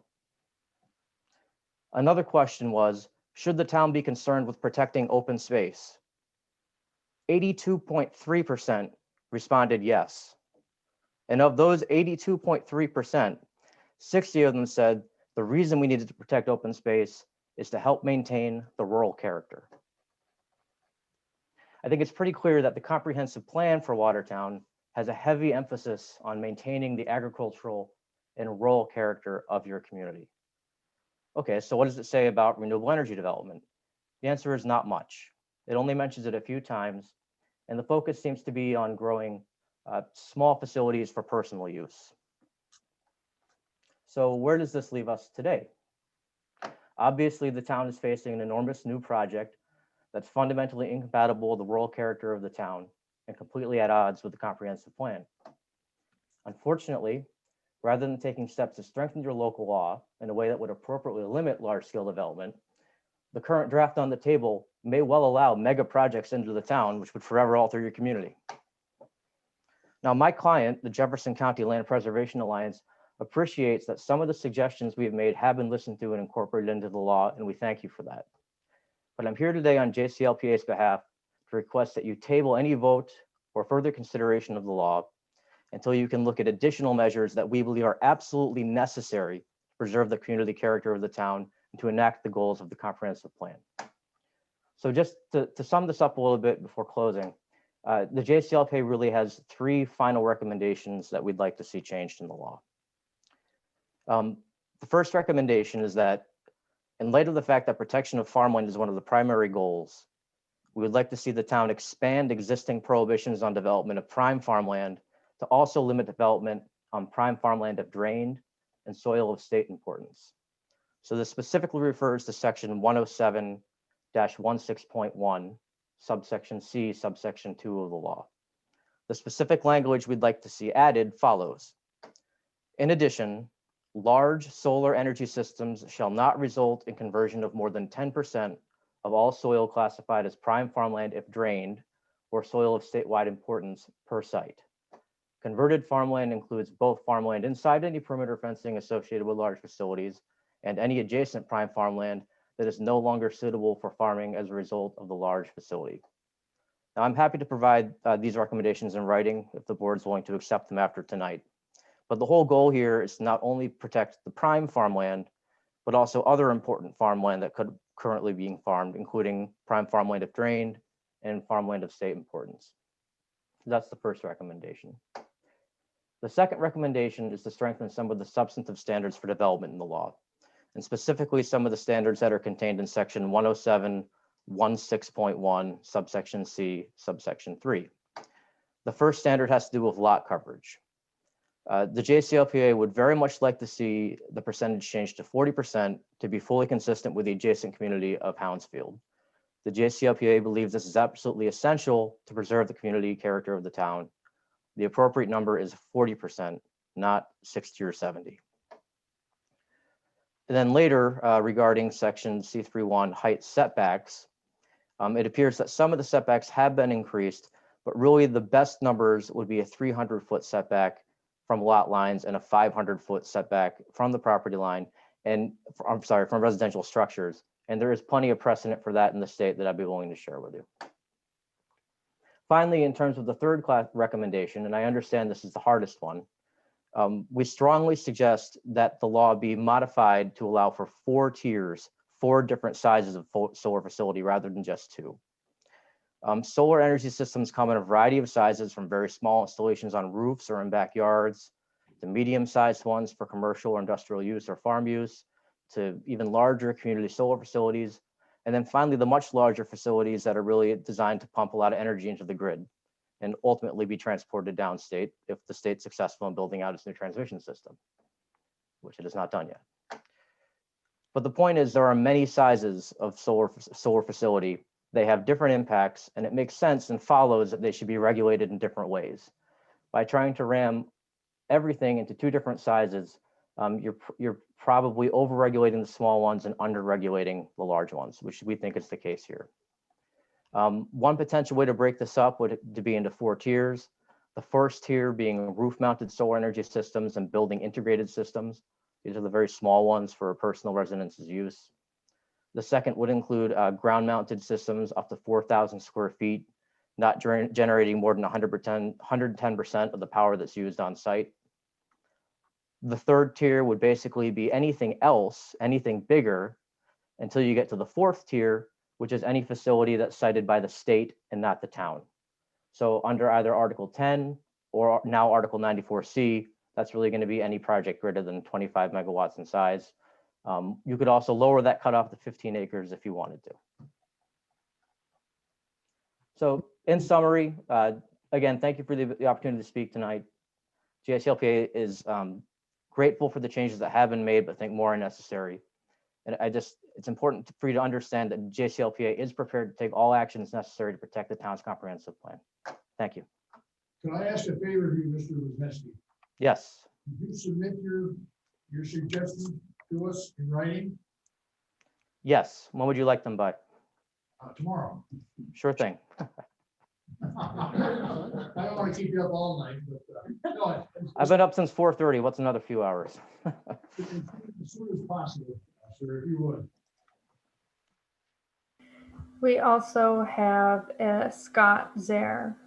Another question was, should the town be concerned with protecting open space? 82.3% responded yes. And of those 82.3%, 60 of them said the reason we needed to protect open space is to help maintain the rural character. I think it's pretty clear that the comprehensive plan for Watertown has a heavy emphasis on maintaining the agricultural and rural character of your community. Okay, so what does it say about renewable energy development? The answer is not much. It only mentions it a few times, and the focus seems to be on growing small facilities for personal use. So where does this leave us today? Obviously, the town is facing an enormous new project that's fundamentally incompatible with the rural character of the town and completely at odds with the comprehensive plan. Unfortunately, rather than taking steps to strengthen your local law in a way that would appropriately limit large-scale development, the current draft on the table may well allow mega projects into the town, which would forever alter your community. Now, my client, the Jefferson County Land Preservation Alliance, appreciates that some of the suggestions we have made have been listened to and incorporated into the law, and we thank you for that. But I'm here today on JCLPA's behalf to request that you table any vote or further consideration of the law until you can look at additional measures that we believe are absolutely necessary to preserve the community character of the town and to enact the goals of the comprehensive plan. So just to sum this up a little bit before closing, the JCLPA really has three final recommendations that we'd like to see changed in the law. The first recommendation is that in light of the fact that protection of farmland is one of the primary goals, we would like to see the town expand existing prohibitions on development of prime farmland to also limit development on prime farmland if drained and soil of state importance. So this specifically refers to section 107-16.1, subsection C, subsection 2 of the law. The specific language we'd like to see added follows. In addition, large solar energy systems shall not result in conversion of more than 10% of all soil classified as prime farmland if drained or soil of statewide importance per site. Converted farmland includes both farmland inside any perimeter fencing associated with large facilities and any adjacent prime farmland that is no longer suitable for farming as a result of the large facility. Now, I'm happy to provide these recommendations in writing if the board is willing to accept them after tonight. But the whole goal here is to not only protect the prime farmland, but also other important farmland that could currently be being farmed, including prime farmland if drained and farmland of state importance. That's the first recommendation. The second recommendation is to strengthen some of the substantive standards for development in the law, and specifically some of the standards that are contained in section 107-16.1, subsection C, subsection 3. The first standard has to do with lot coverage. The JCLPA would very much like to see the percentage change to 40% to be fully consistent with the adjacent community of Hounsfield. The JCLPA believes this is absolutely essential to preserve the community character of the town. The appropriate number is 40%, not 60 or 70. And then later, regarding section C31 height setbacks, it appears that some of the setbacks have been increased, but really the best numbers would be a 300-foot setback from lot lines and a 500-foot setback from the property line, and from residential structures. And there is plenty of precedent for that in the state that I'd be willing to share with you. Finally, in terms of the third class recommendation, and I understand this is the hardest one, we strongly suggest that the law be modified to allow for 4 tiers, 4 different sizes of solar facility rather than just 2. Solar energy systems come in a variety of sizes, from very small installations on roofs or in backyards, to medium-sized ones for commercial or industrial use or farm use, to even larger community solar facilities, and then finally the much larger facilities that are really designed to pump a lot of energy into the grid and ultimately be transported downstate if the state's successful in building out its new transmission system, which it has not done yet. But the point is, there are many sizes of solar facility. They have different impacts, and it makes sense and follows that they should be regulated in different ways. By trying to ram everything into two different sizes, you're probably over-regulating the small ones and under-regulating the large ones, which we think is the case here. One potential way to break this up would to be into 4 tiers. The first tier being roof-mounted solar energy systems and building integrated systems. These are the very small ones for personal residences use. The second would include ground-mounted systems up to 4,000 square feet, not generating more than 110% of the power that's used on site. The third tier would basically be anything else, anything bigger, until you get to the fourth tier, which is any facility that's cited by the state and not the town. So under either Article 10 or now Article 94C, that's really going to be any project greater than 25 megawatts in size. You could also lower that cutoff to 15 acres if you wanted to. So in summary, again, thank you for the opportunity to speak tonight. JSLPA is grateful for the changes that have been made, but think more are necessary. And it's important for you to understand that JCLPA is prepared to take all actions necessary to protect the town's comprehensive plan. Thank you. Can I ask a favor of you, Mr. Wisniewski? Yes. Could you submit your suggestions to us in writing Yes. When would you like them by? Tomorrow? Sure thing. I don't want to keep you up all night, but no, I've been up since 4:30. What's another few hours? as soon as possible, sir, if you would. We also have Scott Zaire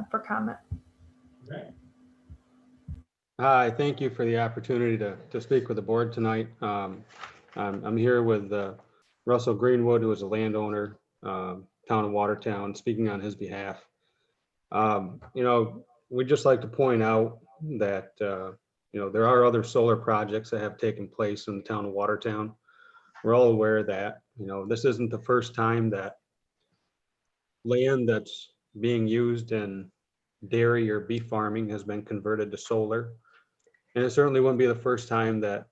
for comment. Okay. Hi, thank you for the opportunity to speak with the board tonight. I'm here with Russell Greenwood, who is a landowner, town of Watertown, speaking on his behalf. We'd just like to point out that, there are other solar projects that have taken place in the town of Watertown. We're all aware of that. This isn't the first time that land that's being used in dairy or beef farming has been converted to solar. And it certainly wouldn't be the first time that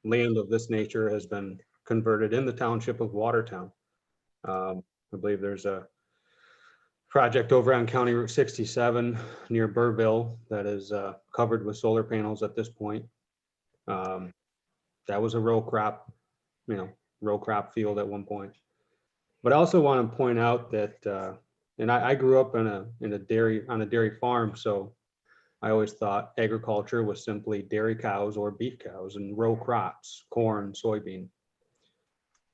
land of this nature has been converted in the township of Watertown. I believe there's a project over on County Route 67 near Burrville that is covered with solar panels at this point. That was a row crop field at one point. But I also want to point out that, and I grew up on a dairy farm, so I always thought agriculture was simply dairy cows or beef cows and row crops, corn, soybean.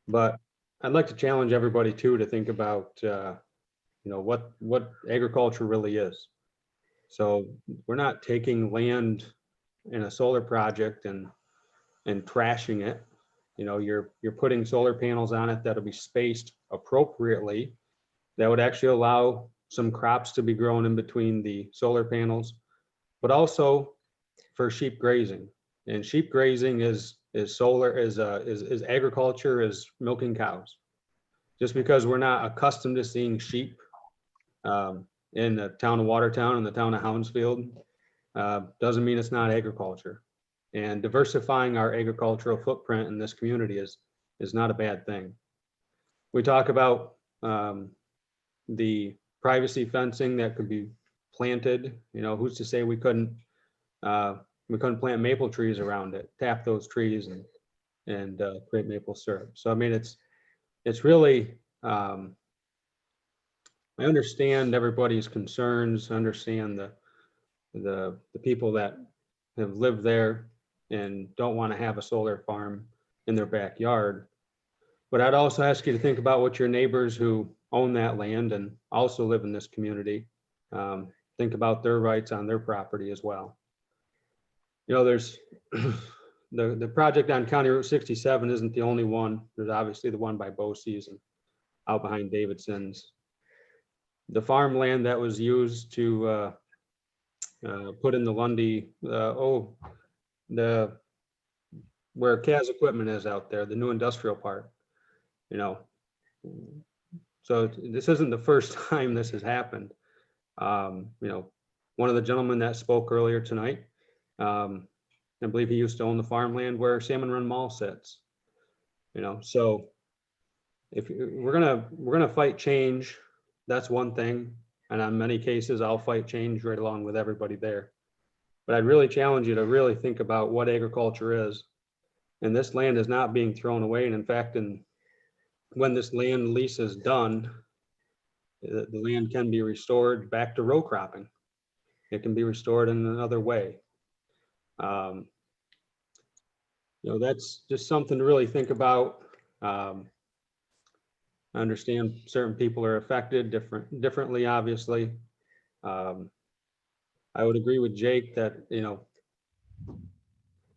But I'd like to challenge everybody too to think about, what agriculture really is. So we're not taking land in a solar project and trashing it. You're putting solar panels on it that'll be spaced appropriately. That would actually allow some crops to be grown in between the solar panels, but also for sheep grazing. And sheep grazing is agriculture, is milking cows. Just because we're not accustomed to seeing sheep in the town of Watertown and the town of Hounsfield doesn't mean it's not agriculture. And diversifying our agricultural footprint in this community is not a bad thing. We talk about the privacy fencing that could be planted. Who's to say we couldn't plant maple trees around it, tap those trees and create maple syrup. So I mean, it's really I understand everybody's concerns. I understand the people that have lived there and don't want to have a solar farm in their backyard. But I'd also ask you to think about what your neighbors who own that land and also live in this community, think about their rights on their property as well. There's the project on County Route 67 isn't the only one. There's obviously the one by Bosse's and out behind Davidson's. The farmland that was used to put in the Lundy, where Kaz Equipment is out there, the new industrial park, So this isn't the first time this has happened. One of the gentlemen that spoke earlier tonight, I believe he used to own the farmland where Salmon Run Mall sits. So if we're gonna fight change, that's one thing. And on many cases, I'll fight change right along with everybody there. But I'd really challenge you to really think about what agriculture is. And this land is not being thrown away. And in fact, when this land lease is done, the land can be restored back to row cropping. It can be restored in another way. That's just something to really think about. I understand certain people are affected differently, obviously. I would agree with Jake that,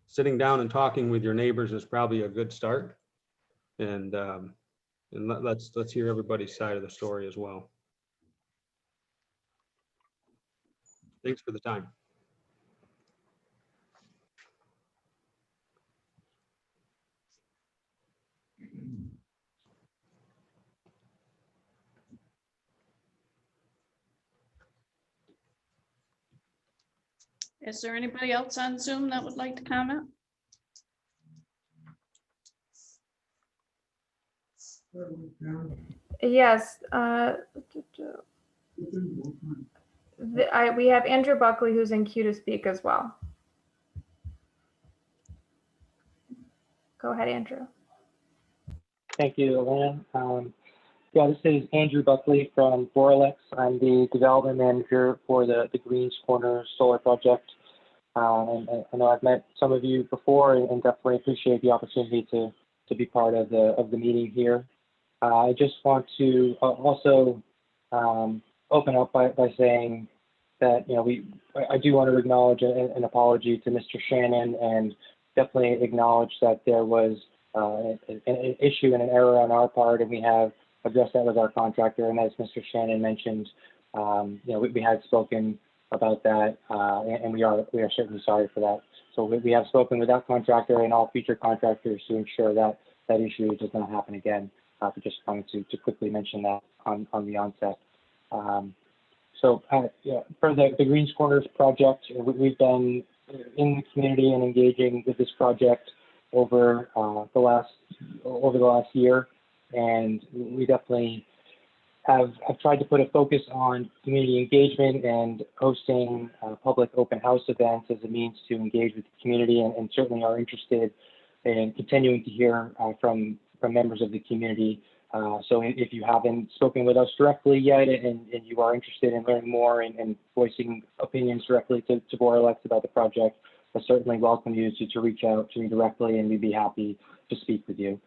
sitting down and talking with your neighbors is probably a good start. And let's hear everybody's side of the story as well. Thanks for the time. Is there anybody else on Zoom that would like to comment? Yes. We have Andrew Buckley who's in queue to speak as well. Go ahead, Andrew. Thank you, Elena. Yeah, this is Andrew Buckley from Boralex. I'm the development manager for the Greens Corners solar project. And I know I've met some of you before and definitely appreciate the opportunity to be part of the meeting here. I just want to also open up by saying that, I do want to acknowledge an apology to Mr. Shannon and definitely acknowledge that there was an issue and an error on our part, and we have addressed that with our contractor. And as Mr. Shannon mentioned, we had spoken about that, and we are certainly sorry for that. So we have spoken with that contractor and all future contractors to ensure that that issue does not happen again. Just wanted to quickly mention that on the onset. For the Greens Corners project, we've been in the community and engaging with this project over the last year, and we definitely have tried to put a focus on community engagement and hosting public open house events as a means to engage with the community, and certainly are interested in continuing to hear from members of the community. So if you haven't spoken with us directly yet and you are interested in learning more and voicing opinions directly to Boralex about the project, I certainly welcome you to reach out to me directly, and we'd be happy to speak with you.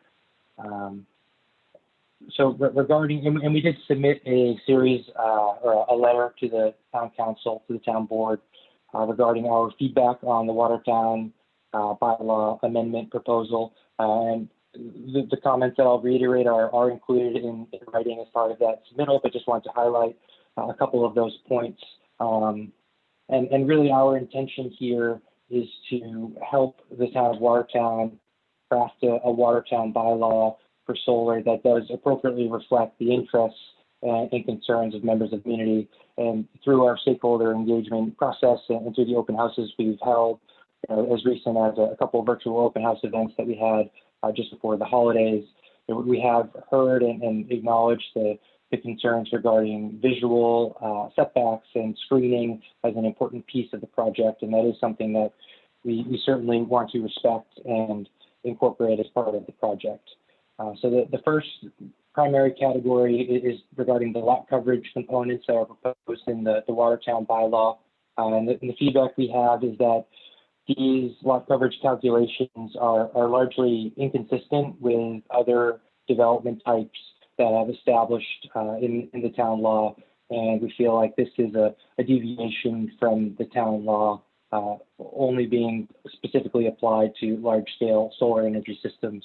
So regarding, and we did submit a series or a letter to the town council, to the town board regarding our feedback on the Watertown bylaw amendment proposal. And the comments that I'll reiterate are included in writing as part of that submittal, but just wanted to highlight a couple of those points. And really our intention here is to help the town of Watertown craft a Watertown bylaw for solar that does appropriately reflect the interests and concerns of members of the community. And through our stakeholder engagement process and through the open houses we've held, as recent as a couple of virtual open house events that we had just before the holidays, we have heard and acknowledged the concerns regarding visual setbacks and screening as an important piece of the project. And that is something that we certainly want to respect and incorporate as part of the project. So the first primary category is regarding the lot coverage components that are proposed in the Watertown bylaw. And the feedback we have is that these lot coverage calculations are largely inconsistent with other development types that have established in the town law. And we feel like this is a deviation from the town law, only being specifically applied to large-scale solar energy systems.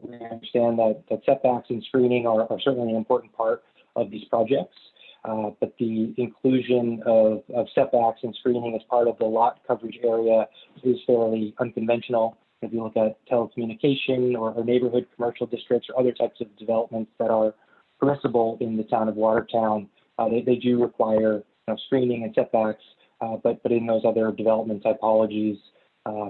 We understand that setbacks and screening are certainly an important part of these projects, but the inclusion of setbacks and screening as part of the lot coverage area is fairly unconventional. If you look at telecommunication or neighborhood commercial districts or other types of developments that are permissible in the town of Watertown, they do require screening and setbacks, but in those other development typologies,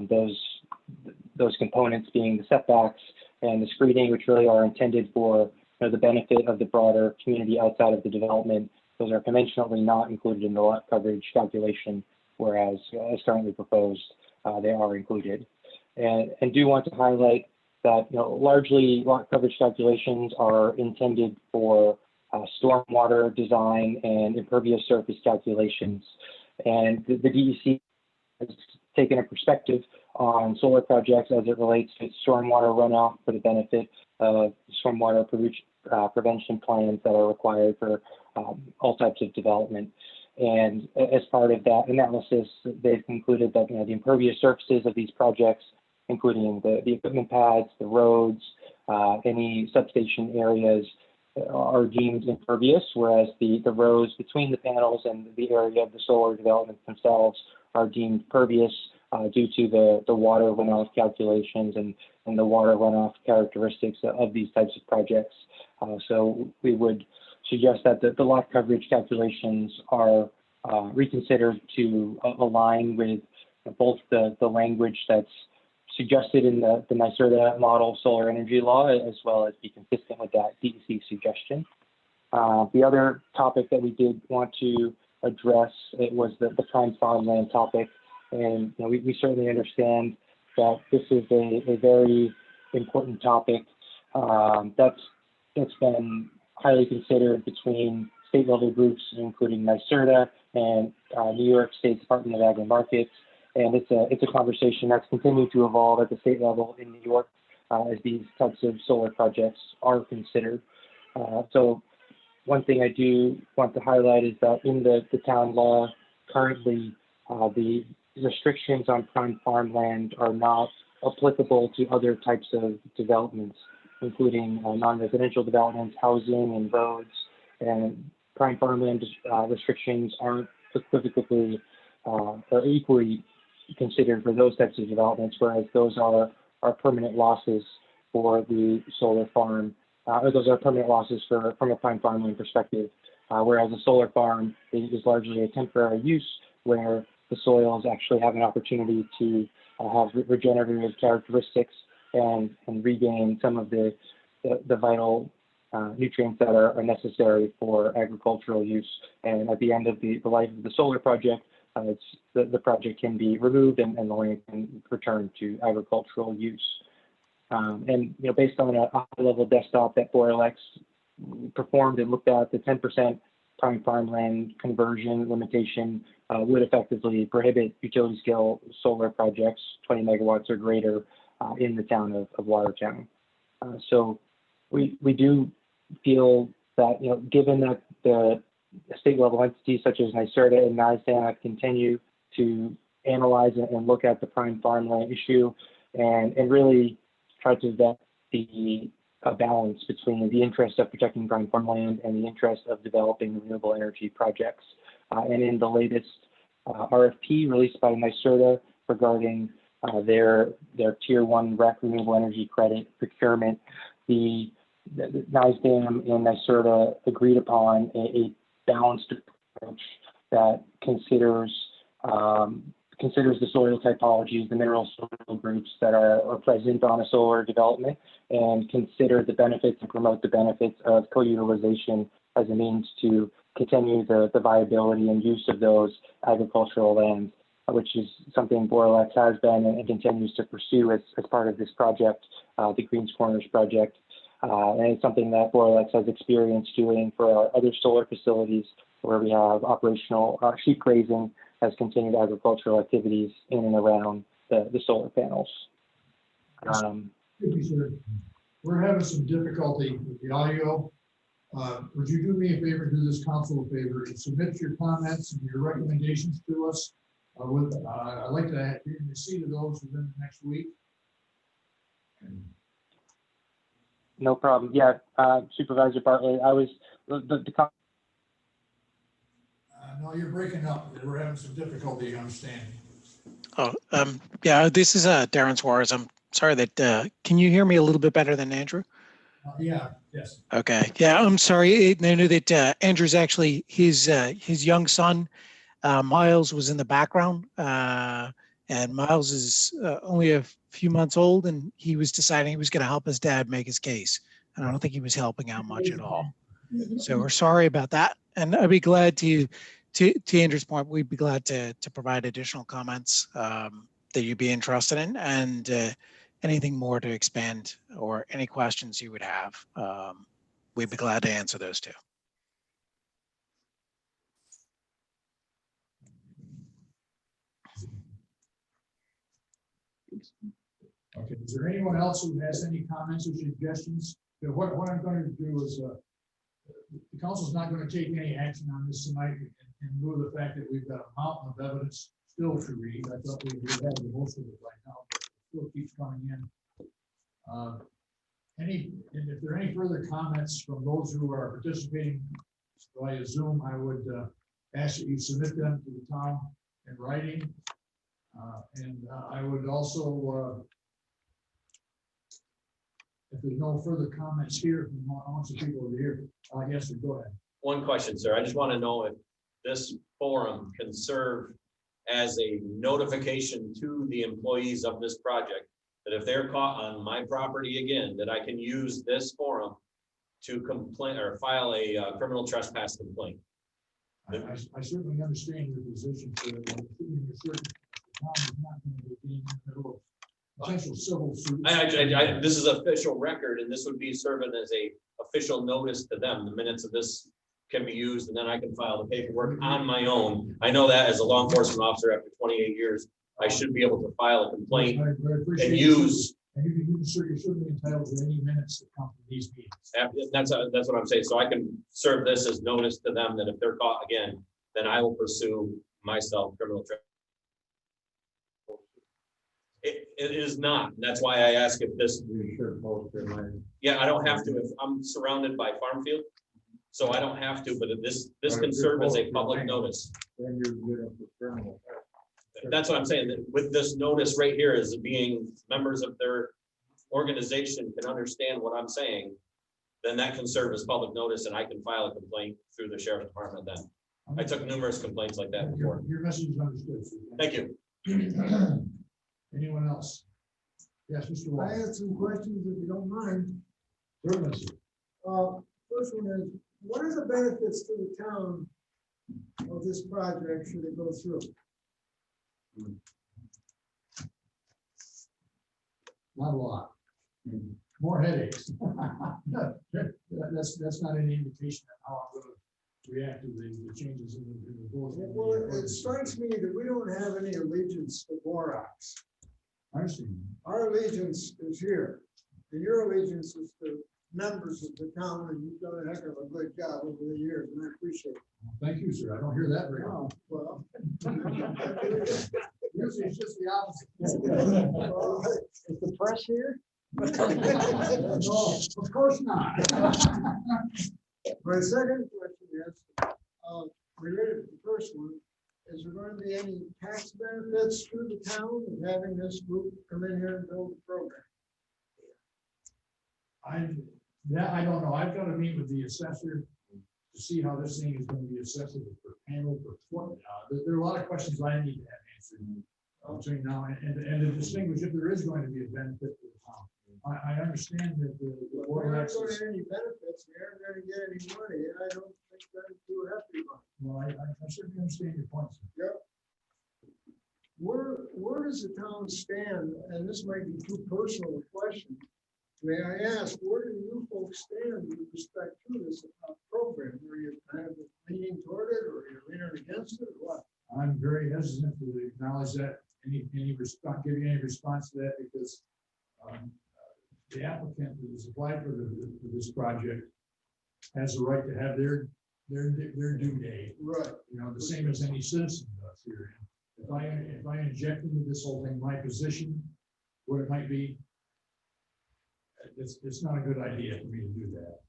those components being the setbacks and the screening, which really are intended for the benefit of the broader community outside of the development, those are conventionally not included in the lot coverage calculation. whereas as currently proposed, they are included. And do want to highlight that largely lot coverage calculations are intended for stormwater design and impervious surface calculations. And the DEC has taken a perspective on solar projects as it relates to stormwater runoff for the benefit of stormwater prevention plans that are required for all types of development. And as part of that analysis, they've concluded that the impervious surfaces of these projects, including the equipment pads, the roads, any substation areas, are deemed impervious, whereas the rows between the panels and the area of the solar developments themselves are deemed pervious due to the water runoff calculations and the water runoff characteristics of these types of projects. So we would suggest that the lot coverage calculations are reconsidered to align with both the language that's suggested in the NYSERDA model solar energy law, as well as be consistent with that DEC suggestion. The other topic that we did want to address, it was the prime farmland topic. And we certainly understand that this is a very important topic that's been highly considered between state level groups, including NYSERDA and New York State Department of Ag and Markets. And it's a conversation that's continued to evolve at the state level in New York as these types of solar projects are considered. So one thing I do want to highlight is that in the town law currently, the restrictions on prime farmland are not applicable to other types of developments, including non-residential developments, housing, and roads. And prime farmland restrictions aren't equivocally or equally considered for those types of developments, whereas those are permanent losses for the solar farm, or those are permanent losses from a prime farmland perspective, whereas a solar farm is largely a temporary use where the soils actually have an opportunity to have regenerative characteristics and regain some of the vital nutrients that are necessary for agricultural use. And at the end of the life of the solar project, the project can be removed and the land can return to agricultural use. And based on a high-level desktop that Borelex performed and looked at, the 10% prime farmland conversion limitation would effectively prohibit utility-scale solar projects 20 megawatts or greater in the town of Watertown. So we do feel that given that the state-level entities such as NYSERDA and NYSAM continue to analyze and look at the prime farmland issue and really try to vet a balance between the interest of protecting prime farmland and the interest of developing renewable energy projects. And in the latest RFP released by NYSERDA regarding their Tier 1 REC renewable energy credit procurement, the NYSDAM and NYSERDA agreed upon a balanced approach that considers the soil typologies, the mineral soil groups that are present on a solar development, and consider the benefits and promote the benefits of co-utilization as a means to continue the viability and use of those agricultural lands, which is something Borelex has been and continues to pursue as part of this project, the Greens Corners project. And it's something that Borelex has experience doing for our other solar facilities where we have operational sheep grazing as continued agricultural activities in and around the solar panels. We're having some difficulty with the audio. Would you do me a favor, do this council a favor, and submit your comments and your recommendations to us? I'd like to receive those within the next week. No problem. Yeah, Supervisor Bartley, I was No, you're breaking up. We're having some difficulty understanding. Oh, yeah, this is Darren Suarez. I'm sorry that, can you hear me a little bit better than Andrew? Yeah, yes. Okay, yeah, I'm sorry. I knew that Andrew's actually, his young son, Miles, was in the background. And Miles is only a few months old, and he was deciding he was going to help his dad make his case. And I don't think he was helping out much at all. So we're sorry about that. And I'd be glad to to Andrew's point, we'd be glad to provide additional comments that you'd be interested in, and anything more to expand or any questions you would have. We'd be glad to answer those too. Okay, is there anyone else who has any comments or suggestions? What I'm going to do is, the council's not going to take any action on this tonight in lieu of the fact that we've got a mountain of evidence still to read. I thought we would have the most of it right now, but it still keeps coming in. And if there are any further comments from those who are participating via Zoom, I would ask that you submit them to the town in writing. And I would also, if there's no further comments here from amongst the people over here, yes, sir, go ahead. One question, sir. I just want to know if this forum can serve as a notification to the employees of this project, that if they're caught on my property again, that I can use this forum to complain or file a criminal trespass complaint. I certainly understand your position, sir. I'm assuming you're certain the town is not going to be in the middle of potential civil suits. This is official record, and this would be serving as a official notice to them. The minutes of this can be used, and then I can file the paperwork on my own. I know that as a law enforcement officer after 28 years, I should be able to file a complaint and use. And you're certainly entitled to any minutes that come from these meetings. That's what I'm saying. So I can serve this as notice to them that if they're caught again, then I will pursue myself criminal trespass. It is not. That's why I ask if this. Yeah, I don't have to. If I'm surrounded by farm field, so I don't have to. But if this can serve as a public notice. Then you're good up for criminal. That's what I'm saying. That with this notice right here, as being members of their organization can understand what I'm saying, then that can serve as public notice, and I can file a complaint through the sheriff's department. Then I took numerous complaints like that before. Your message is understood. Thank you. Anyone else? Yes, Mr. Wall. I had some questions, if you don't mind. Certainly. First one is, what are the benefits to the town of this project should it go through? Not a lot. More headaches. That's not any indication of how I'm going to react to the changes in the board. Well, it strikes me that we don't have any allegiance to borax. I understand. Our allegiance is here, and your allegiance is to members of the town, and you've done a heck of a good job over the years, and I appreciate it. Thank you, sir. I don't hear that very often. Well, usually it's just the opposite. Is the press here? No, of course not. My second question is, related to the first one, is there going to be any tax benefits to the town of having this group come in here and build the program? I don't know. I've got to meet with the assessor to see how this thing is going to be assessed per panel, per foot. There are a lot of questions I need to have answered between now and to distinguish if there is going to be a benefit to the town. I understand that the We're not going to get any benefits, we aren't going to get any money, and I don't think that's too happy about. Well, I certainly understand your points. Yep. Where does the town stand, and this might be too personal a question, may I ask, where do you folks stand with respect to this program? Are you kind of leaning toward it, or are you leaning against it, or what? I'm very hesitant to acknowledge that, any response, give you any response to that, because the applicant that has applied for this project has the right to have their due date. Right. You know, the same as any citizen does here. If I inject into this whole thing my position, what it might be, it's not a good idea for me to do that.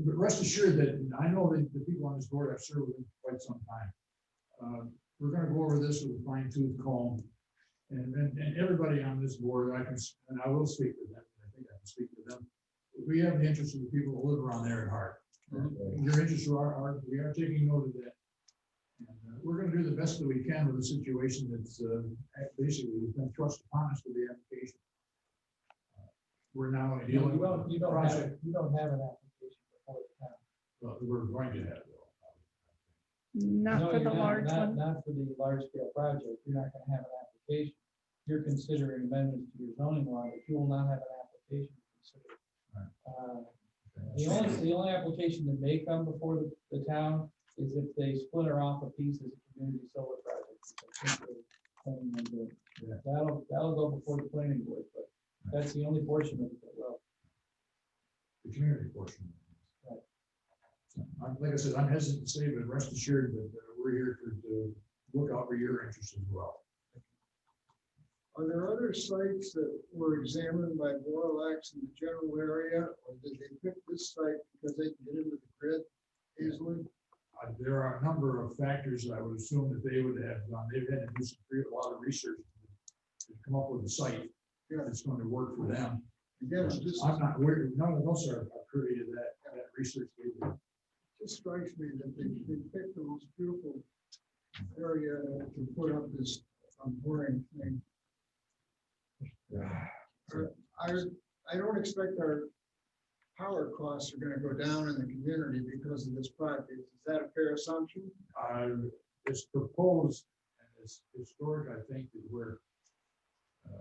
But rest assured that I know that the people on this board I've served with for quite some time. We're going to go over this with a fine tooth comb, and everybody on this board, I will speak with them. I think I can speak with them. We have the interest of the people who live around there at heart. Your interests are we are taking note of that. And we're going to do the best that we can with a situation that's basically been thrust upon us with the application. We're now dealing with you the project. you don't have an application before the town. Well, we're going to have. Not No, for the you're large not, one. not for the large scale project. You're not gonna have an application. You're considering amendments to your zoning law, but you will not have an application to consider. The only application that may come before the town is if they splinter off a piece as a community solar project. which I think they're planning on doing. That'll go before the planning board, but that's the only portion of it that will. The community portion. Like I said, I'm hesitant to say, but rest assured that we're here to look out for your interests as well. Are there other sites that were examined by Borlax in the general area, or did they pick this site because they can get into the grid easily? There are a number of factors that I would assume that they would have done. They've had to do a lot of research to come up with a site that's going to work for them. Again, I'm not aware, none of us are privy to that research. Just strikes me that they picked the most beautiful area to put up this boring thing. I don't expect our power costs are gonna go down in the community because of this project. Is that a fair assumption? It's proposed, and it's historic, I think, is where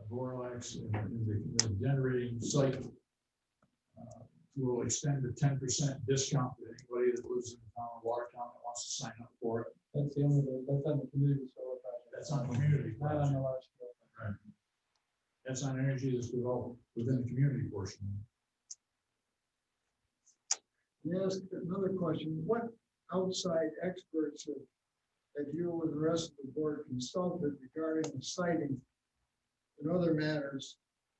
Borlax and the generating site will extend the 10% discount to anybody that lives in the town of Watertown that wants to sign up for it. That's on the community solar project. That's on the community. Not on the large scale. Right. That's on energy that's developed within the community portion. Yes, another question. What outside experts have you and the rest of the board consulted regarding the siting and other matters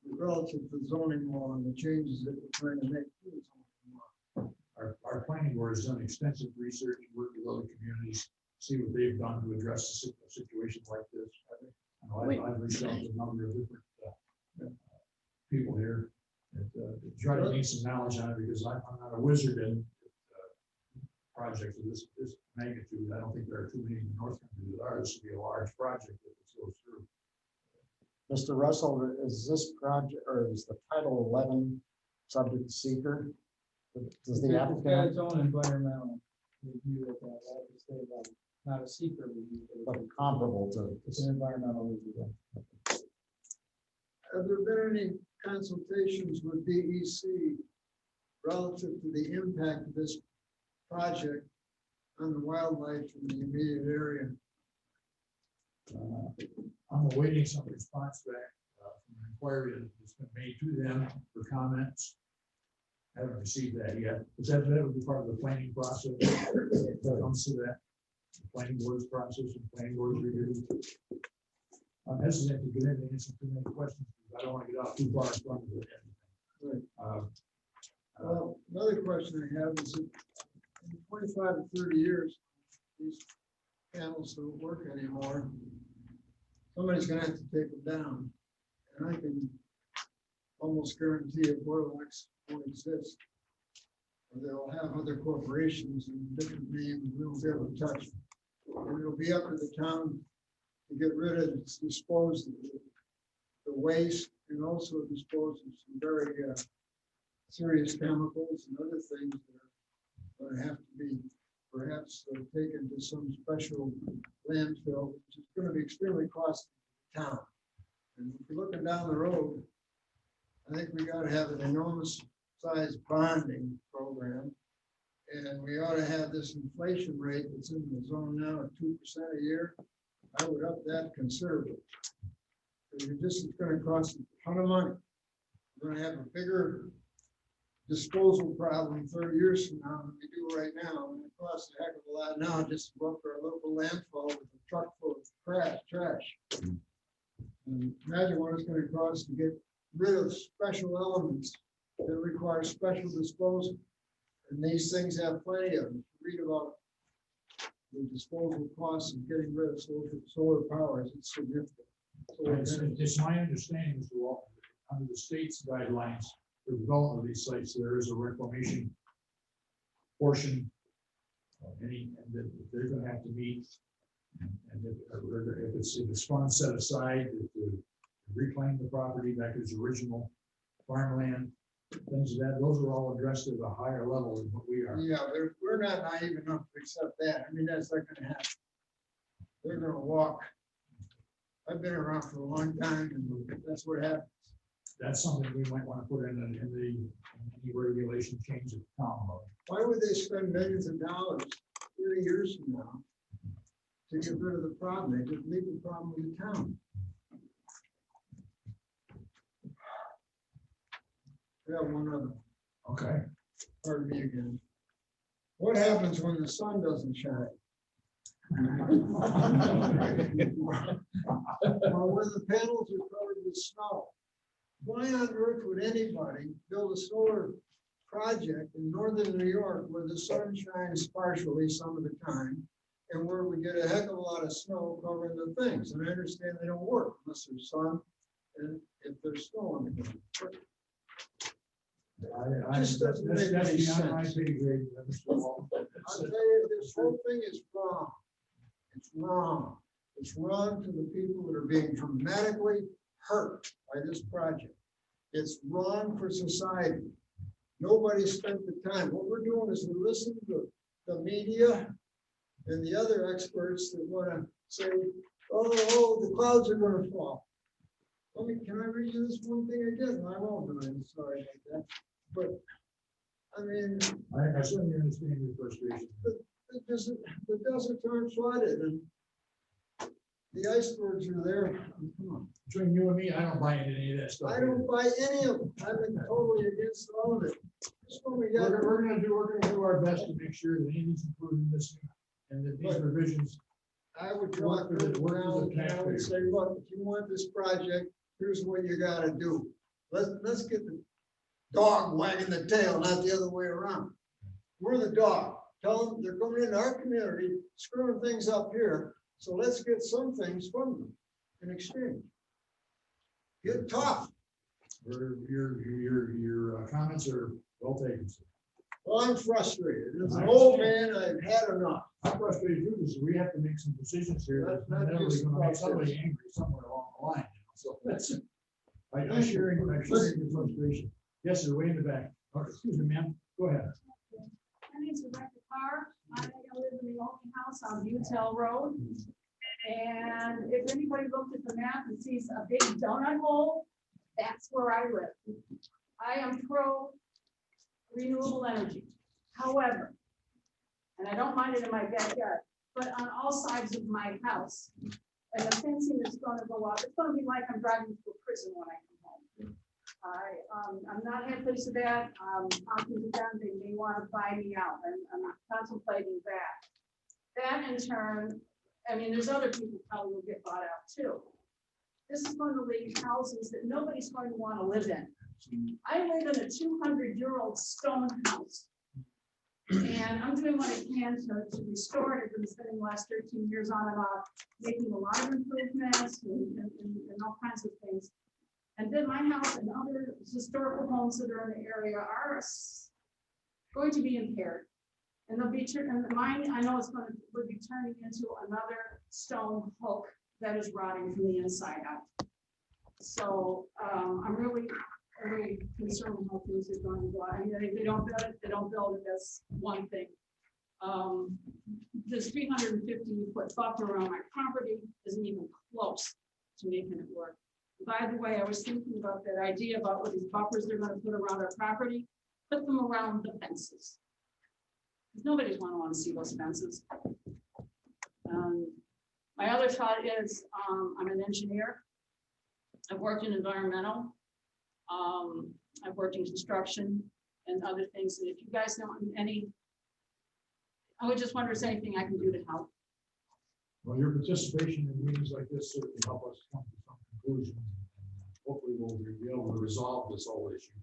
relative to zoning law and the changes that we're trying to make to the zoning law? Our planning board has done extensive research, worked with other communities, see what they've done to address a situation like this. I've reached out to a number of different people here to try to gain some knowledge on it, because I'm not a wizard in projects of this magnitude. I don't think there are too many in the North Country that are. This would be a large project if this goes through. Mr. Russell, is this project, or is the Title 11 subject to seeker? Does the It's got applicant, its own environmental review of that. I have to say that, not a secret review. but comparable to? It's an environmental review. Have there been any consultations with DEC relative to the impact of this project on the wildlife in the immediate area? I'm awaiting some response back from an inquiry that's been made to them for comments. I haven't received that yet. That would be part of the planning process. That comes to that, the planning board's process and planning board's review. I'm hesitant to get into answer too many questions because I don't want to get off too far in front of it. Right. Well, another question I have is that in 25 to 30 years, these panels don't work anymore. Somebody's gonna have to take them down. And I can almost guarantee if Borlax won't exist. Or they'll have other corporations and different names, and we won't be able to touch them. And it'll be up to the town to get rid of, dispose of the waste, and also dispose of some very serious chemicals and other things that are going to have to be perhaps taken to some special landfill, which is going to be extremely costly to the town. And if you're looking down the road, I think we got to have an enormous size bonding program. And we ought to have this inflation rate that's in the zone now at 2% a year. I would up that considerably. It's going to cost a ton of money. We're going to have a bigger disposal problem 30 years from now than we do right now. And it costs a heck of a lot now just to go up to our local landfill with a truck full of trash. And imagine what it's going to cost to get rid of special elements that require special disposal. And these things have plenty of them. Read about the disposal costs of getting rid of solar powers. It's significant. It's my understanding, Mr. Walton, that under the state's guidelines for development of these sites, there is a reclamation portion and that they're going to have to meet. And if it's funds set aside to reclaim the property back to its original farmland, things of that, those are all addressed at a higher level than what we are. Yeah, we're not naive enough to accept that. I mean, that's not gonna happen. They're gonna walk. I've been around for a long time and that's what happens. That's something we might want to put in any regulation change of the town law. Why would they spend millions of dollars 30 years from now to get rid of the problem? They just leave the problem in the town. We have one other. Okay. Pardon me again. What happens when the sun doesn't shine? Or when the panels are covered with snow? Why on earth would anybody build a solar project in northern New York where the sun shines partially some of the time and where we get a heck of a lot of snow covering the things? And I understand they don't work unless there's sun and if there's snow on the ground. Just doesn't make any sense. I'll tell you, this whole thing is wrong. It's wrong. It's wrong to the people that are being dramatically hurt by this project. It's wrong for society. Nobody spent the time. What we're doing is we listen to the media and the other experts that want to say, oh, the clouds are going to fall. Can I read you this one thing again? I won't, but I'm sorry about that. But I mean, I certainly understand your frustration. The deserts aren't flooded and the icebergs are there. Come on. Between you and me, I don't buy into any of that stuff. I don't buy any of it. I've been totally against all of it. We're gonna do our best to make sure that anything's included in this and that these revisions. I would draw a curtain around and I would say, look, if you want this project, here's what you gotta do. Let's get the dog wagging the tail, not the other way around. We're the dog. Tell them they're coming into our community, screwing things up here. So let's get some things from them in exchange. Get tough. Your comments are well taken. Well, I'm frustrated. As an old man, I've had enough. I'm frustrated too, because we have to make some decisions here. That's not really going to make somebody angry somewhere along the line. So that's, I'm sharing your frustration. Yes, sir, way in the back. Oh, excuse me, ma'am. Go ahead. My name's Rebecca Carr. I live in the only house on Butel Road. And if anybody looked at the map and sees a big donut hole, that's where I live. I am pro renewable energy. However, and I don't mind it in my backyard, but on all sides of my house, and the fencing is going to go up, it's going to be like I'm driving to a prison when I come home. I'm not happy to that. Talking to them, they may want to buy me out, and I'm not contemplating that. That in turn, I mean, there's other people probably will get bought out too. This is going to leave houses that nobody's going to want to live in. I live in a 200-year-old stone house, and I'm doing what I can to restore it. I've been spending the last 13 years on and off, making a lot of improvements and all kinds of things. And then my house and other historical homes that are in the area are going to be impaired. And they'll be and mine, I know would be turning into another stone hulk that is rotting from the inside out. So I'm really concerned with how things are going to go. I mean, if they don't build it, they don't build it. That's one thing. This 350-foot buffer around my property isn't even close to making it work. By the way, I was thinking about that idea about what these buffers they're going to put around our property, put them around the fences. Nobody's going to want to see those fences. My other thought is I'm an engineer. I've worked in environmental. I've worked in construction and other things. And if you guys know any, I would just wonder if there's anything I can do to help. Well, your participation in meetings like this certainly help us come to some conclusion. Hopefully we'll be able to resolve this whole issue.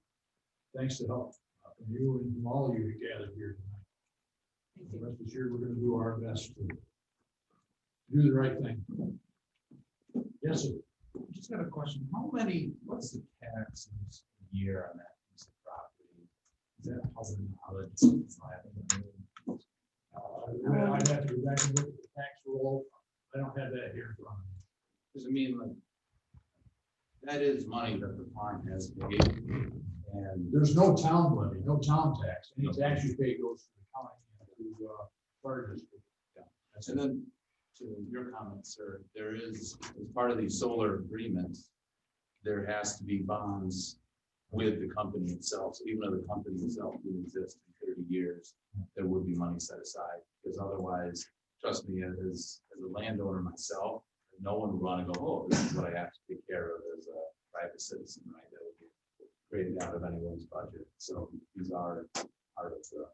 Thanks to help from you and from all of you who gathered here tonight. Rest assured, we're going to do our best to do the right thing. Yes, sir. Just got a question. What's the taxes a year on that piece of property? Is that public knowledge? I'd have to go back and look at the tax roll. I don't have that here in front of me. Does it mean like that is money that the farm has paid, and And There's no town levy, no town tax. Any tax you pay goes to the county, to fire district. and then to your comments, sir, there is, as part of these solar agreements, there has to be bonds with the company itself. So even though the company itself will exist in 30 years, there would be money set aside, because otherwise, trust me, as a landowner myself, no one would want to go, oh, this is what I have to take care of as a private citizen, right? That would be created out of anyone's budget. So these are part of the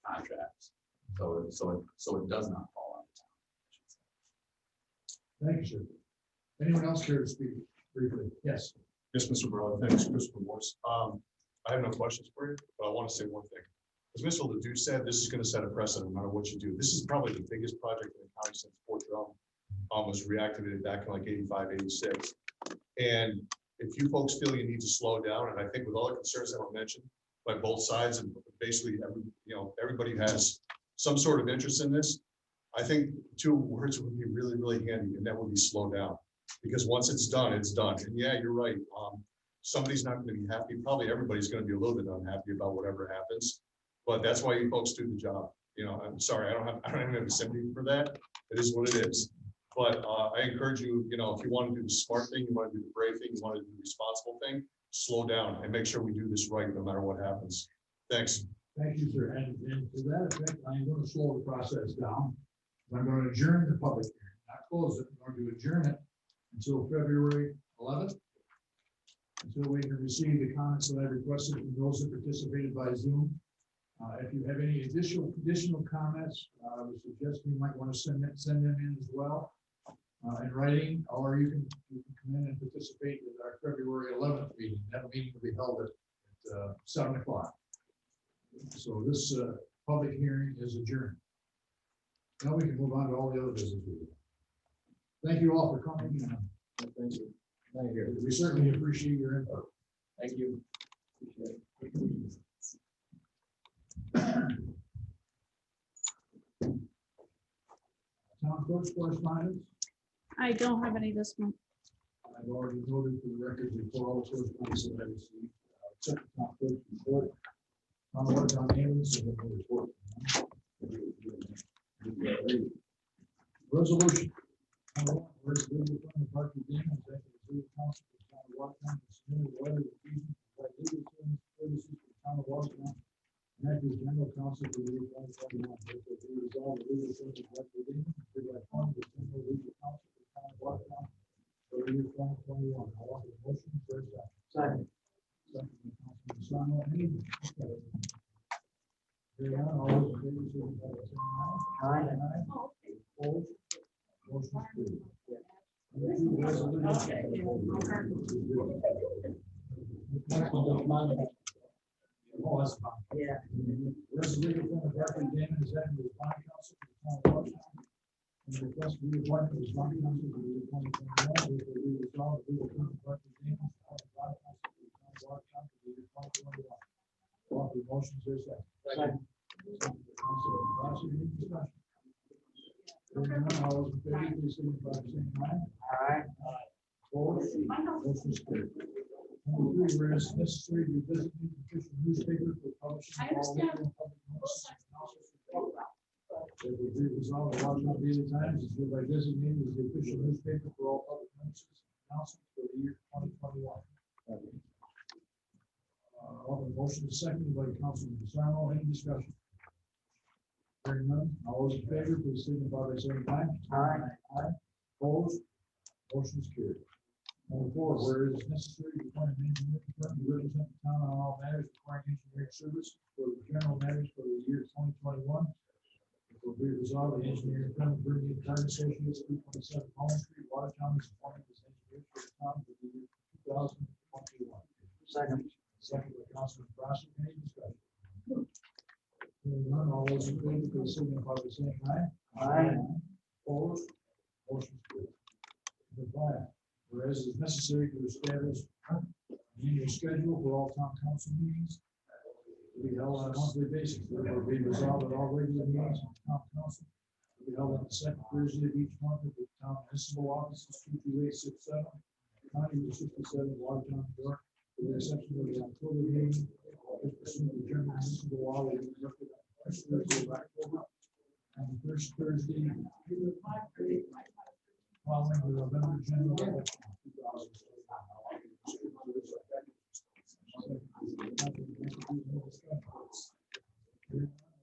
contracts. So it does not fall on the town. Thank you, sir. Anyone else care to speak briefly? Yes. Yes, Mr. Barlow, thanks, Christopher Morse. I have no questions for you, but I want to say one thing. As Mr. Ledoux said, this is going to set a precedent no matter what you do. This is probably the biggest project in the county since Fort Drum was reactivated back in like 85, 86. And if you folks feel you need to slow down, and I think with all the concerns that were mentioned by both sides, and basically everybody has some sort of interest in this, I think 2 words would be really, really handy, and that would be slow down. Because once it's done, it's done. And yeah, you're right. Somebody's not going to be happy. Probably everybody's going to be a little bit unhappy about whatever happens. But that's why you folks do the job. I'm sorry, I don't even have a sympathy for that. It is what it is. But I encourage you, if you want to do the smart thing, you want to do the brave thing, you want to do the responsible thing, slow down and make sure we do this right no matter what happens. Thanks. Thank you, sir. And to that effect, I'm going to slow the process down. I'm going to adjourn the public hearing, not close it. I'm going to adjourn it until February 11th, until we can receive the comments that I requested from those that participated by Zoom. If you have any additional comments, I would suggest you might want to send them in as well in writing, or you can come in and participate with our February 11th meeting. That meeting will be held at 7 o'clock. So this public hearing is adjourned. Now we can move on to all the other business. Thank you all for coming. Thank you. Thank you. We certainly appreciate your input. Thank you. Appreciate it. Town clerk's correspondence. I don't have any this month. I've already noted for the record before all the correspondence that I received. Check the town clerk's report. On the Watertown ambulance and the report. Resolution. Resolution from the Park Museum, Executive City Council for the Town of Watertown, to submit a letter of refusal to provide legal services to the Town of Watertown. And act as general counsel for the year 2021. Therefore, be resolved, the legal services requisition to provide funds as general legal counsel for the Town of Watertown for the year 2021. I offer the motion for a second. Second by Councilman Sano. Any discussion? Hearing none, all those in favor, signify by saying aye. Aye. Opposed? Motion carried. Oh, that's fine. Yeah. Resolution from the Park and Game is that the bond council for the Town of Watertown. And the request for reappointment of bond council for the year 2021, which will be resolved, we will come to Park and Game as bond council for the Town of Watertown for the year 2021. All the motions are set. Second. Councilor Rossi, any discussion? Hearing none, all those in favor, please signify by saying aye. Aye. Opposed? Motion is carried. Number 3, whereas necessary to designate official newspaper for publishing all legal and public notices and announcements for the public. It will be resolved that Watertown Daily Times is hereby designated as the official newspaper for all public notices and announcements for the year 2021. All the motion is seconded by Councilman Sarno. Any discussion? Hearing none, all those in favor, please signify by saying aye. Aye. Aye. Opposed? Motion is carried. Number 4, where it is necessary to appoint an engineer to represent the town on all matters requiring engineering service for the general matters for the year 2021. It will be resolved, the engineering firm of Bernie and Card Associates, 327 Palm Street, Watertown, is appointed as engineer for the town for the year 2021. Second. Second by Councilman Rossi. Any discussion? Hearing none, all those in favor, please signify by saying aye. Aye. Opposed? Motion is carried. Number 5. Whereas it is necessary to establish an annual schedule for all town council meetings to be held on a monthly basis. Therefore, be resolved that all regular meetings of the town council will be held on the second Thursday of each month at the town municipal offices, 22867, County Route 67, Watertown, New York, for the section of the October meeting. Pursuant to German municipal law, we conducted on the first Thursday of October and the first Thursday following the November general election of 2020.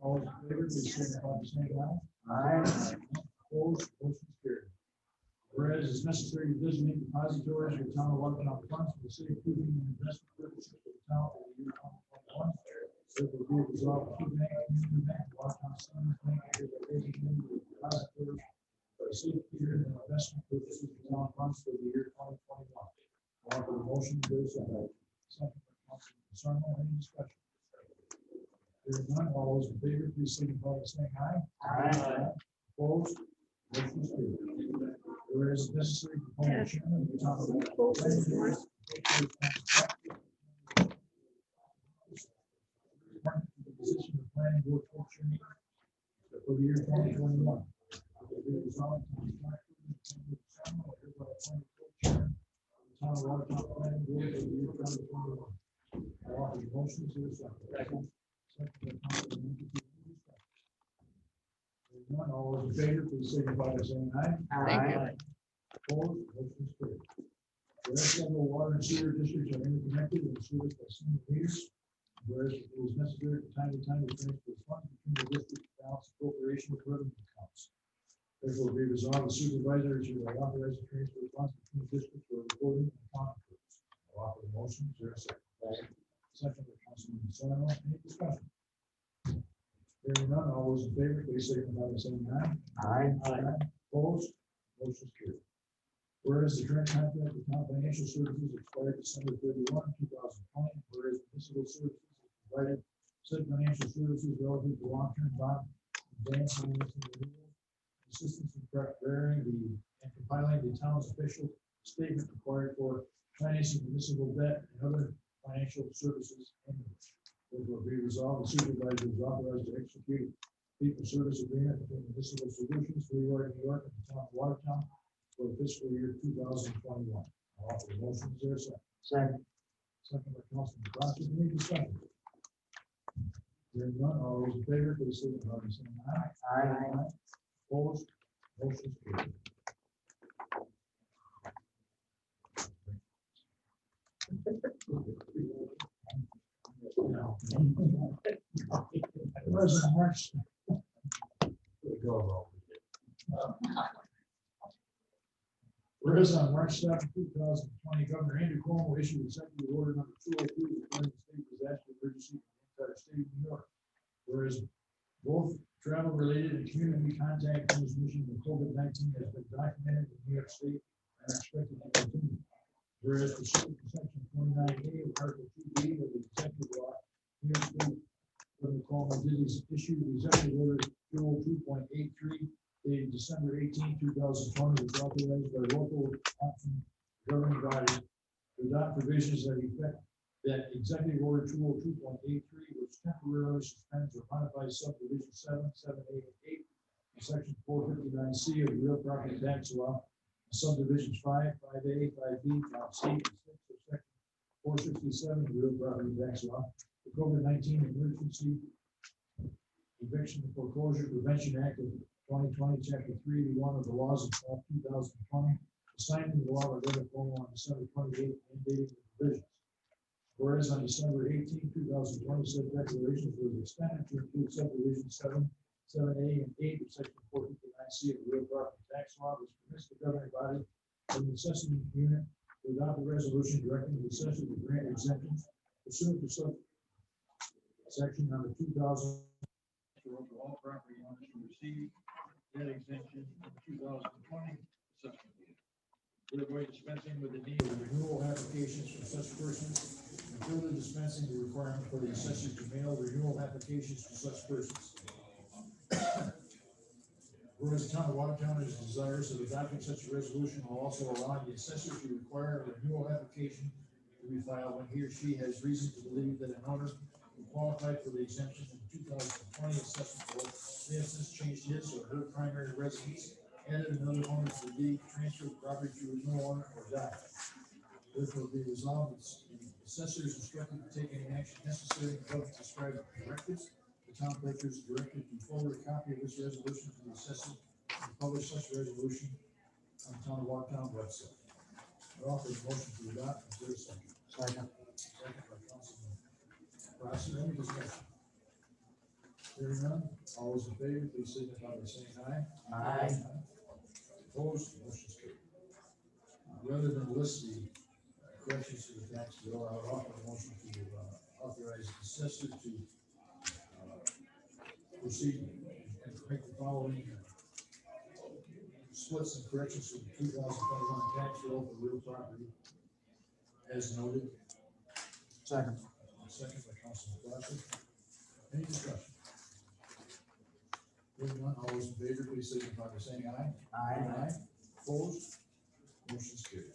All in favor, please signify by saying aye. Opposed, motion is carried. Whereas it's necessary to designate depositories for the town of Watertown funds for the safekeeping and investment purposes of the town for the year 2021. Therefore, be it resolved, the bank, community bank, Watertown Savings Bank, is a designated depository for the safekeeping and investment purposes of the town funds for the year 2021. I'll offer the motion to this. Second by Councilman Sarno. Any discussion? Hearing none, all those in favor, please signify by saying aye. Aye. Opposed? Motion is carried. Whereas necessary to appoint a chairman of the town of Watertown. The position of planning board co-chairman for the year 2021. Town of Watertown planning board for the year 2021. I offer the motion to the second. Second by Councilman Menke. None, all those in favor, please signify by saying aye. Aye. Opposed, motion is carried. Whereas several water and sewer districts are interconnected and serviced by single meters, whereas it is necessary from time to transfer funds between the district balance appropriation of revenue accounts. Therefore, be resolved, the supervisors are authorized to transfer funds between districts for reporting and accounting purposes. I'll offer the motion. Is there a second? Second by Councilman Sarno. Any discussion? Hearing none, all those in favor, please signify by saying aye. Aye. Opposed? Motion is carried. Whereas the current contract with Town Financial Services expired December 31, 2020, whereas municipal services provided said financial services relative to long-term bond advance financing renewal, assistance in preparing and compiling the town's official statement required for financing municipal debt and other financial services. Therefore, be resolved, the supervisor is authorized to execute people service agreement between Municipal Solutions, Leroy, New York, and the town of Watertown for the fiscal year 2021. I'll offer the motion. Is there a second? Second. Second by Councilman Bronson. Any discussion? Hearing none, all those in favor, please signify by saying aye. Aye. Opposed? Motion is carried. President March. Whereas on March 7, 2020, Governor Andrew Cuomo issued executive order number 202 declaring the state disaster emergency in the entire state of New York. Whereas both travel-related and community contact transmission of COVID-19 has been documented in New York State and are expected to continue. Whereas pursuant to section 29A of Article 2B of the executive law, New York State Governor Cuomo did issue the executive order 202.83 dated December 18, 2020, was authorized by local option governing body to adopt provisions that effect that executive order 202.83, which temporarily suspends or modifies subdivision 7, 7, 8, and 8, and section 459C of the real property tax law, subdivisions 5, 5A, 5B, 5C, and 6 of section 467 of the real property tax law, the COVID-19 Emergency Eviction and Foreclosure Prevention Act of 2020, Chapter 381 of the laws of 2020, assigned to the law of Governor Cuomo on December 28, mandating the provisions. Whereas on December 18, 2020, said declarations was extended to include subdivision 7, 7A, and 8 of section 459C of the real property tax law, which permits the governing body of the necessity unit to adopt a resolution directing the assessor to grant exemptions pursuant to section number 2000 for all property owners to receive that exemption in 2020 assessment year. Thereby dispensing with the need of renewal applications from such persons and further dispensing the requirement for the assessor to mail renewal applications to such persons. Whereas the town of Watertown is desirous of adopting such a resolution, will also allow the assessor to require a renewal application to be filed when he or she has reason to believe that an owner who qualified for the exemption in 2020 assessment roll may have since changed his or her primary residence, added another owner to the deed, transferred the property to a new owner, or died. Therefore, be resolved that Assessor is instructed to take any action necessary to describe directives. The town collector is directed to forward a copy of this resolution to the assessor and publish such resolution on the town of Watertown website. I offer a motion to adopt. Is there a second? Second. Second by Councilman Prosser. Any discussion? Hearing none, all those in favor, please signify by saying aye. Aye. Opposed, motion is carried. Rather than list the corrections to the tax bill, I would offer a motion to authorize the assessor to proceed and make the following splits and corrections to the 2021 tax bill for real property as noted. Second. Second by Councilman Prosser. Any discussion? Hearing none, all those in favor, please signify by saying aye. Aye. Opposed? Motion is carried.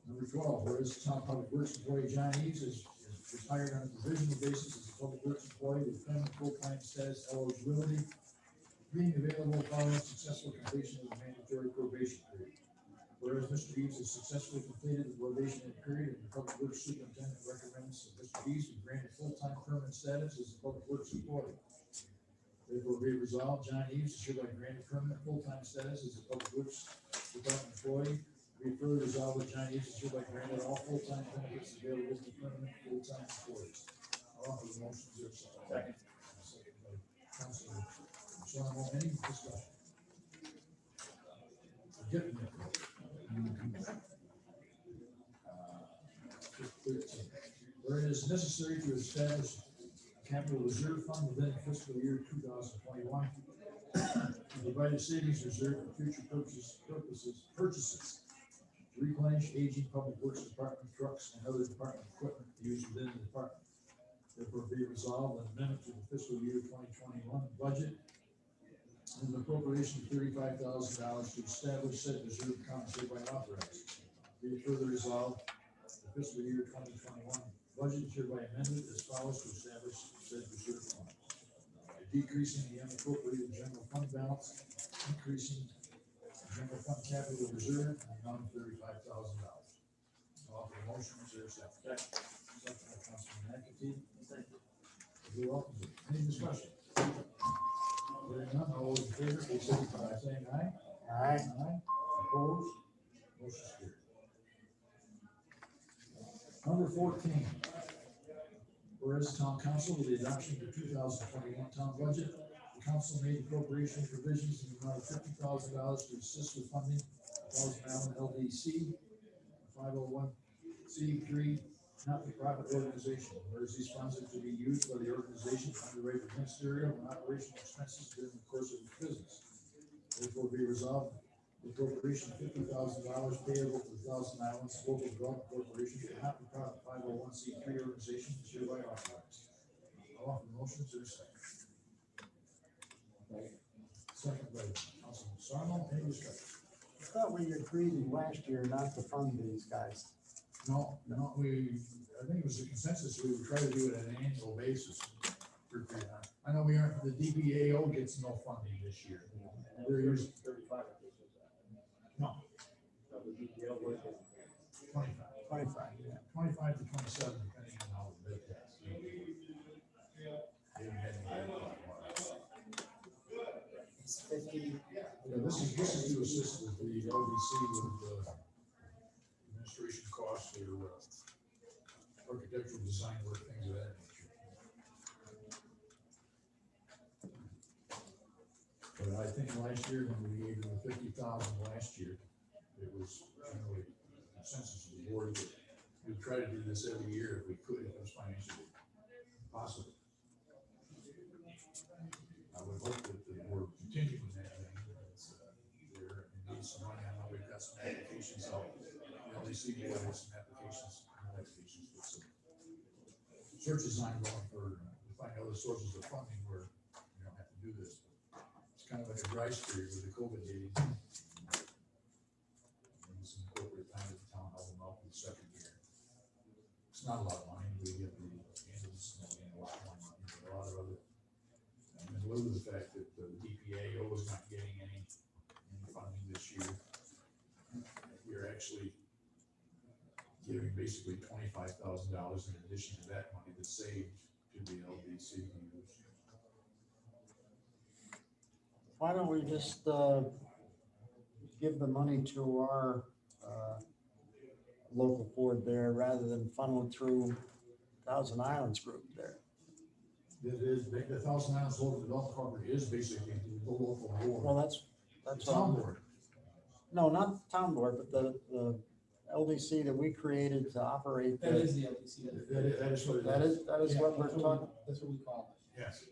Number 12, whereas the town public works employee John Eves is hired on a provisional basis as a public works employee with permanent full-time status eligibility, being available following successful completion of the mandatory probation period. Whereas Mr. Eves has successfully completed the probation period and the public works superintendent recommends that Mr. Eves be granted full-time permanent status as a public works employee. Therefore, be resolved, John Eves is hereby granted permanent full-time status as a public works department employee. Be further resolved that John Eves is hereby granted all full-time benefits available to permanent full-time employees. I'll offer the motion. Is there a second? Second by Councilor Sarno. Any discussion? Get me. 13. Where it is necessary to establish a capital reserve fund within fiscal year 2021 to provide a savings reserve for future purchases to replenish aging public works department trucks and other department equipment used within the department. Therefore, be resolved an amendment to the fiscal year 2021 budget and an appropriation of $35,000 to establish said reserve account hereby authorized. Be it further resolved, the fiscal year 2021 budget is hereby amended as follows to establish said reserve fund. Decreasing the unappropriated general fund balance, increasing the general fund capital reserve, and amount of $35,000. I'll offer a motion. Is there a second? Second by Councilman McAtee. You're welcome. Any discussion? Hearing none, all those in favor, please signify by saying aye. Aye. Opposed? Motion is carried. Number 14. Whereas the town council, with the adoption of the 2021 town budget, the council made appropriation provisions in the amount of $50,000 to assist with funding Thousand Island LDC, a 501c3 not-for-profit organization. Whereas these funds are to be used by the organization to underwrite ministerial and operational expenses during the course of its business. Therefore, be resolved, the appropriation of $50,000 payable to the Thousand Islands Local Development Corporation, a not-for-profit 501c3 organization, is hereby authorized. I'll offer the motion. Is there a second? Second by Councilman Sarno. Any discussion? I thought we agreed last year not to fund these guys. No, I think it was a consensus. We would try to do it on an annual basis. I know we aren't, the DBAO gets no funding this year. They're using 35. no, The DPL work is 25. 25, yeah. 25 to 27, depending on how the bid is. They haven't had any bid. It's 50. Yeah, this is to assist with the LDC with administration costs or architectural design work, things of that nature. But I think last year, when we gave them 50,000 last year, it was generally consensus of the board that we would try to do this every year if we could, if it was financially possible. I would hope that the board continued with that. There needs some money. I know we've got some applications out. The LDC board has some applications with some search design going for, to find other sources of funding where we don't have to do this. It's kind of like a dry period with the COVID dating. Some appropriate time at the town hall and up in the second year. It's not a lot of money. We get the ambulance and a lot of money, a lot of other. And in lieu of the fact that the DPAO is not getting any funding this year, we're actually giving basically $25,000 in addition to that money that's saved to the LDC to use. Why don't we just give the money to our local board there rather than funnel it through Thousand Islands group there? It is, the Thousand Islands Local Development Corporation is basically the local board. Well, that's Town board. No, not the town board, but the LDC that we created to operate. That is the LDC. That is what it That is. is what we're talking. That's what we call it. Yes.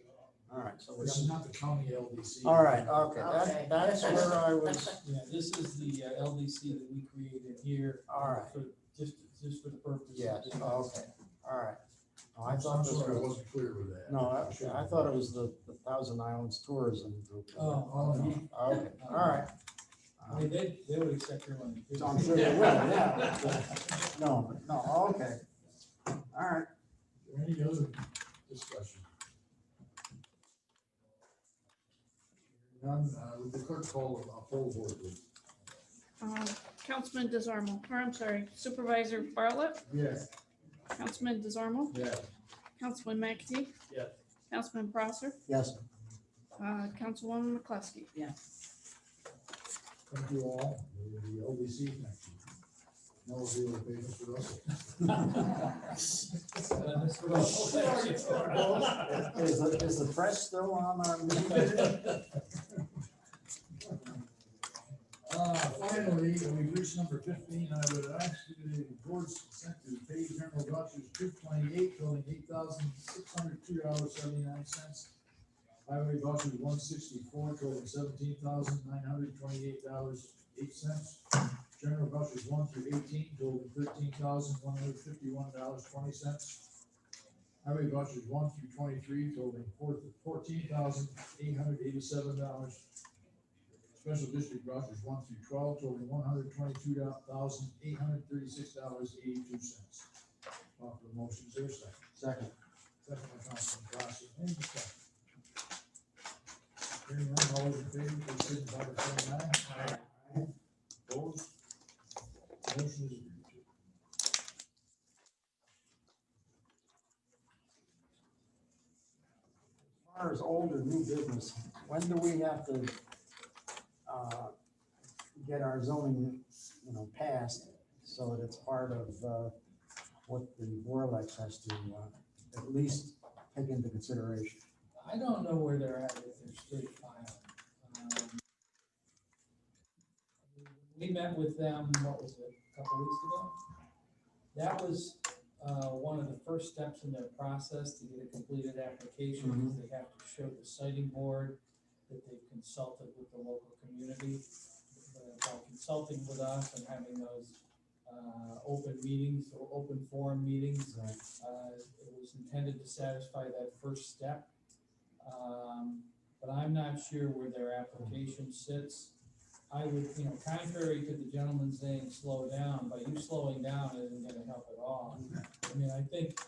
All right, so This is not the county LDC. all right, okay, that's where I was. Yeah, this is the LDC that we created here. All right. For just for the purpose. Yes, okay, all right. No, I I'm thought this sorry, I was, wasn't clear with that. no, I thought it was the Thousand Islands Tourism Group. Oh, no. Okay, all right. I mean, they would accept your money. So I'm sure they will, yeah. No, okay. All right. Any other discussion? None, would the clerk call a poll board, please? Councilman Desarmo, or I'm sorry, Supervisor Bartlett, Yes. Councilman Desarmo, Yes. Councilman McAtee, Yes. Councilman Prosser, Yes. Councilwoman McCluskey. Yes. Thank you all. The LDC, thank you. Now we'll deal with Mr. Russell. Is the press still on our meeting? Finally, we've reached number 15. I would ask the board's consent to pay general vouchers 228, totaling $8,602.79. Highway vouchers 164, totaling $17,928.08. General vouchers 1 through 18, totaling $13,151.20. Highway vouchers 1 through 23, totaling $14,887. Special district vouchers 1 through 12, totaling $122,836.82. Offer the motion, is there a second? Second. Second by Councilman Gossett. Any discussion? Hearing none, all those in favor, please signify by saying aye. Aye. Opposed? Motion is agreed to. As far as old or new business, when do we have to get our zoning, passed so that it's part of what the Borlex has to at least take into consideration? I don't know where they're at with their state file. We met with them, what was it, a couple weeks ago? That was one of the first steps in their process to get a completed application. Mhm. They have to show the siting board that they've consulted with the local community. By consulting with us and having those open meetings or open forum meetings, it was intended to satisfy that first step. But I'm not sure where their application sits. I would, contrary to the gentleman saying slow down, by you slowing down isn't gonna help at all. I mean, I think,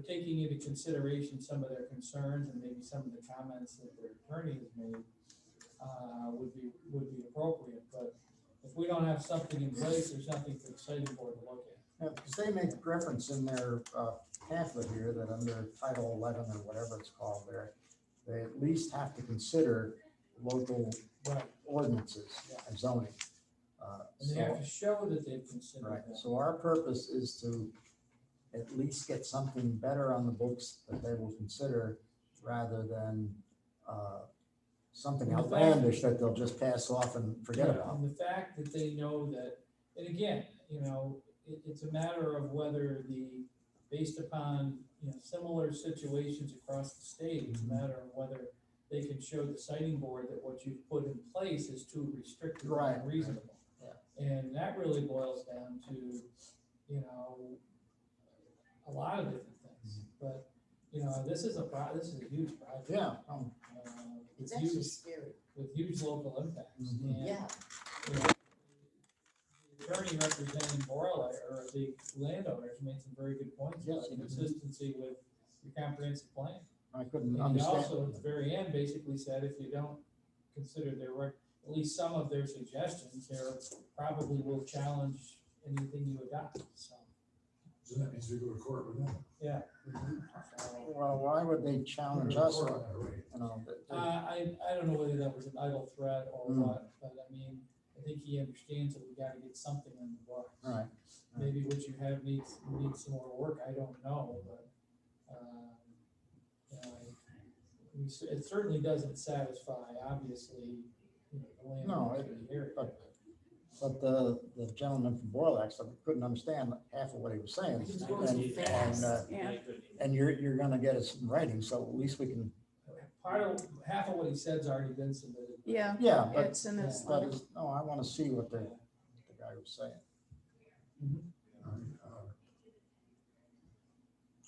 taking into consideration some of their concerns and maybe some of the comments that their attorney has made, would be appropriate, but if we don't have something in place, there's nothing for the siting board to look at. Yeah, because they make reference in their pamphlet here that under Title 11 or whatever it's called there, they at least have to consider local ordinances and zoning. And they have to show that they've considered Right, that. so our purpose is to at least get something better on the books that they will consider rather than something And the fact- outlandish that they'll just pass off and forget Yeah, about. And the fact that they know that, and again, it's a matter of whether based upon, similar situations across the state, it's a matter of whether they can show the siting board that what you've put in place is too restrictive Right. and unreasonable. Yeah. And that really boils down to, a lot of different things, but, this is a huge project. Yeah. It's actually huge, scary. with huge local impacts. Mhm. And, Yeah. The attorney representing Borla or the landowners made some very good points Yes, about he did. consistency with your comprehensive plan. I couldn't And he understand. also, at the very end, basically said if you don't consider at least some of their suggestions, they probably will challenge anything you adopt, so. So that means we go to court with them. Yeah. Well, why would they challenge us? You know, I don't know whether that was an idle threat or Mm. what, but I mean, I think he understands that we gotta get something in the books. Right. Maybe what you have needs some more work, I don't know, but, you know, it certainly doesn't satisfy, obviously, you know, the land. No, but the gentleman from Borlex, I couldn't understand half of what he was saying. He's going too fast. Yeah. And you're gonna get us in writing, so at least we can. Half of what he said's already been submitted. Yeah, but, it's in his but no, I wanna see what the guy was saying.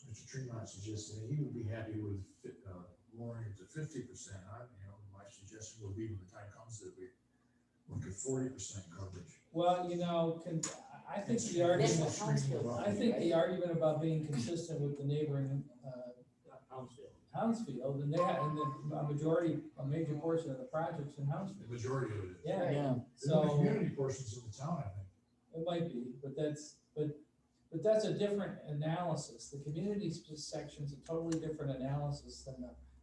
Mr. Tremont suggested that he would be happy with lowering it to 50%. My suggestion would be when the time comes that we look at 40% coverage. Well, you know, I think the argument about being consistent with the neighboring, Hounsfield, and a major portion of the projects in Hounsfield. The majority of it is. Yeah. So So community portions of the town, I think. it might be, but that's a different analysis. The community section's a totally different analysis than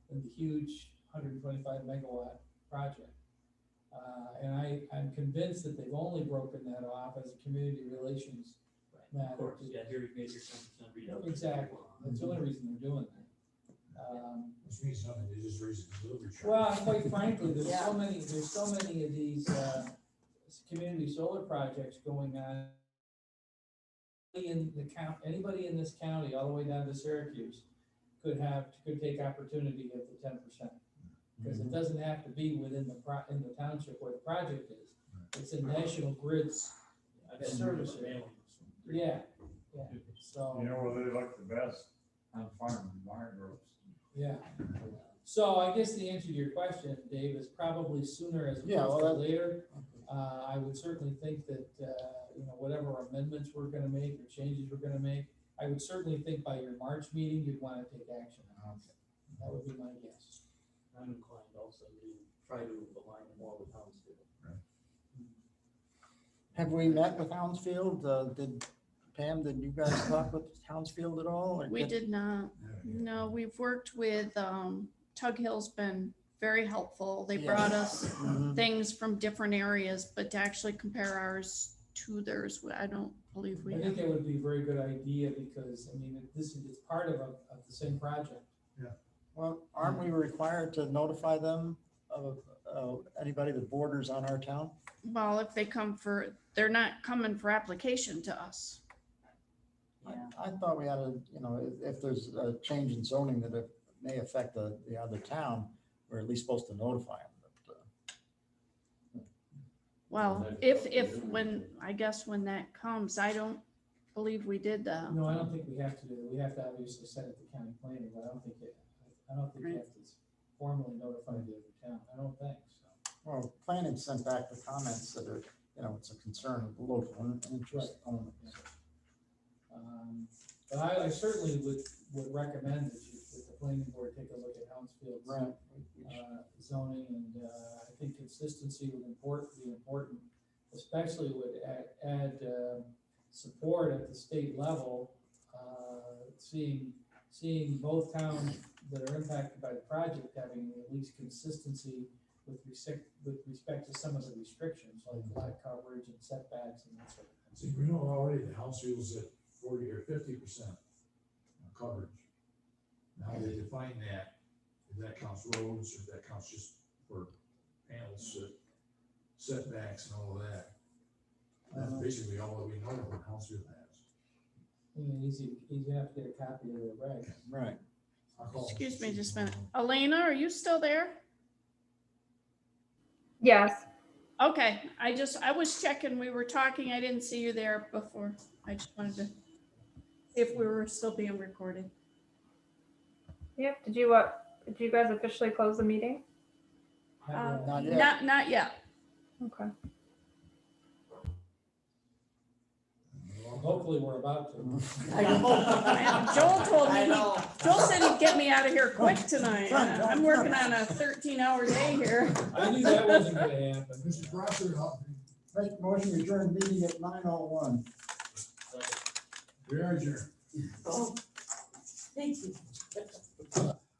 the huge 125 megawatt project. And I'm convinced that they've only broken that off as a community relations matter. Of course, yeah, here you made your 10% reduction. Exactly. That's the only reason they're doing that. Which means nothing, they just raise the delivery charge. Well, and quite frankly, there's so many of these community solar projects going on in the count. Anybody in this county, all the way down to Syracuse, could take opportunity of the 10%. Because it doesn't have to be within in the township where the project is. It's in National Grid's service area. Yeah. So. You know where they look the best? On farm, barn groups. Yeah. So I guess the answer to your question, Dave, is probably sooner as opposed to later. I would certainly think that, whatever amendments we're gonna make or changes we're gonna make, I would certainly think by your March meeting, you'd wanna take action on it. That would be my guess. I'm inclined also to try to align more with Hounsfield. Have we met with Hounsfield? Did you guys talk with Hounsfield at all? We did not. No, we've worked with, Tug Hill's been very helpful. They brought us things from different areas, but to actually compare ours to theirs, I don't believe we I have. think it would be a very good idea because, I mean, it's part of the same project. Yeah. Well, aren't we required to notify them of anybody that borders on our town? Well, if they they're not coming for application to us. I thought we had if there's a change in zoning that it may affect the other town, we're at least supposed to notify them. Well, when that comes, I don't believe we did that. No, I don't think we have to do it. We have to obviously send it to county planning, but I don't think you have to formally notify the other town. I don't think so. Well, planning sent back the comments that are, it's a concern of local interest only. But I certainly would recommend that the planning board take a look at Hounsfield's zoning, and I think consistency would be important, especially would add support at the state level, seeing both towns that are impacted by the project having at least consistency with respect to some of the restrictions like lot coverage and setbacks and that sort of thing. See, we know already the Hounsfield's at 40 or 50% coverage. Now they define that, if that counts roads, or if that counts just for panels, setbacks and all of that. That's basically all that we know of what Hounsfield has. Easy enough to get a copy of the regs. Right. Excuse me just a minute. Elena, are you still there? Yes. Okay, I was checking, we were talking, I didn't see you there before. I just wanted to see if we were still being recorded. Yep. Did you guys officially close the meeting? Not yet. Not yet. Okay. Hopefully we're about to. Joel said he'd get me out of here quick tonight. I'm working on a 13-hour day here. I knew that wasn't gonna happen. Mr. Prosser, Make motion to adjourn meeting at 9:01. We are adjourned. Oh, thank you.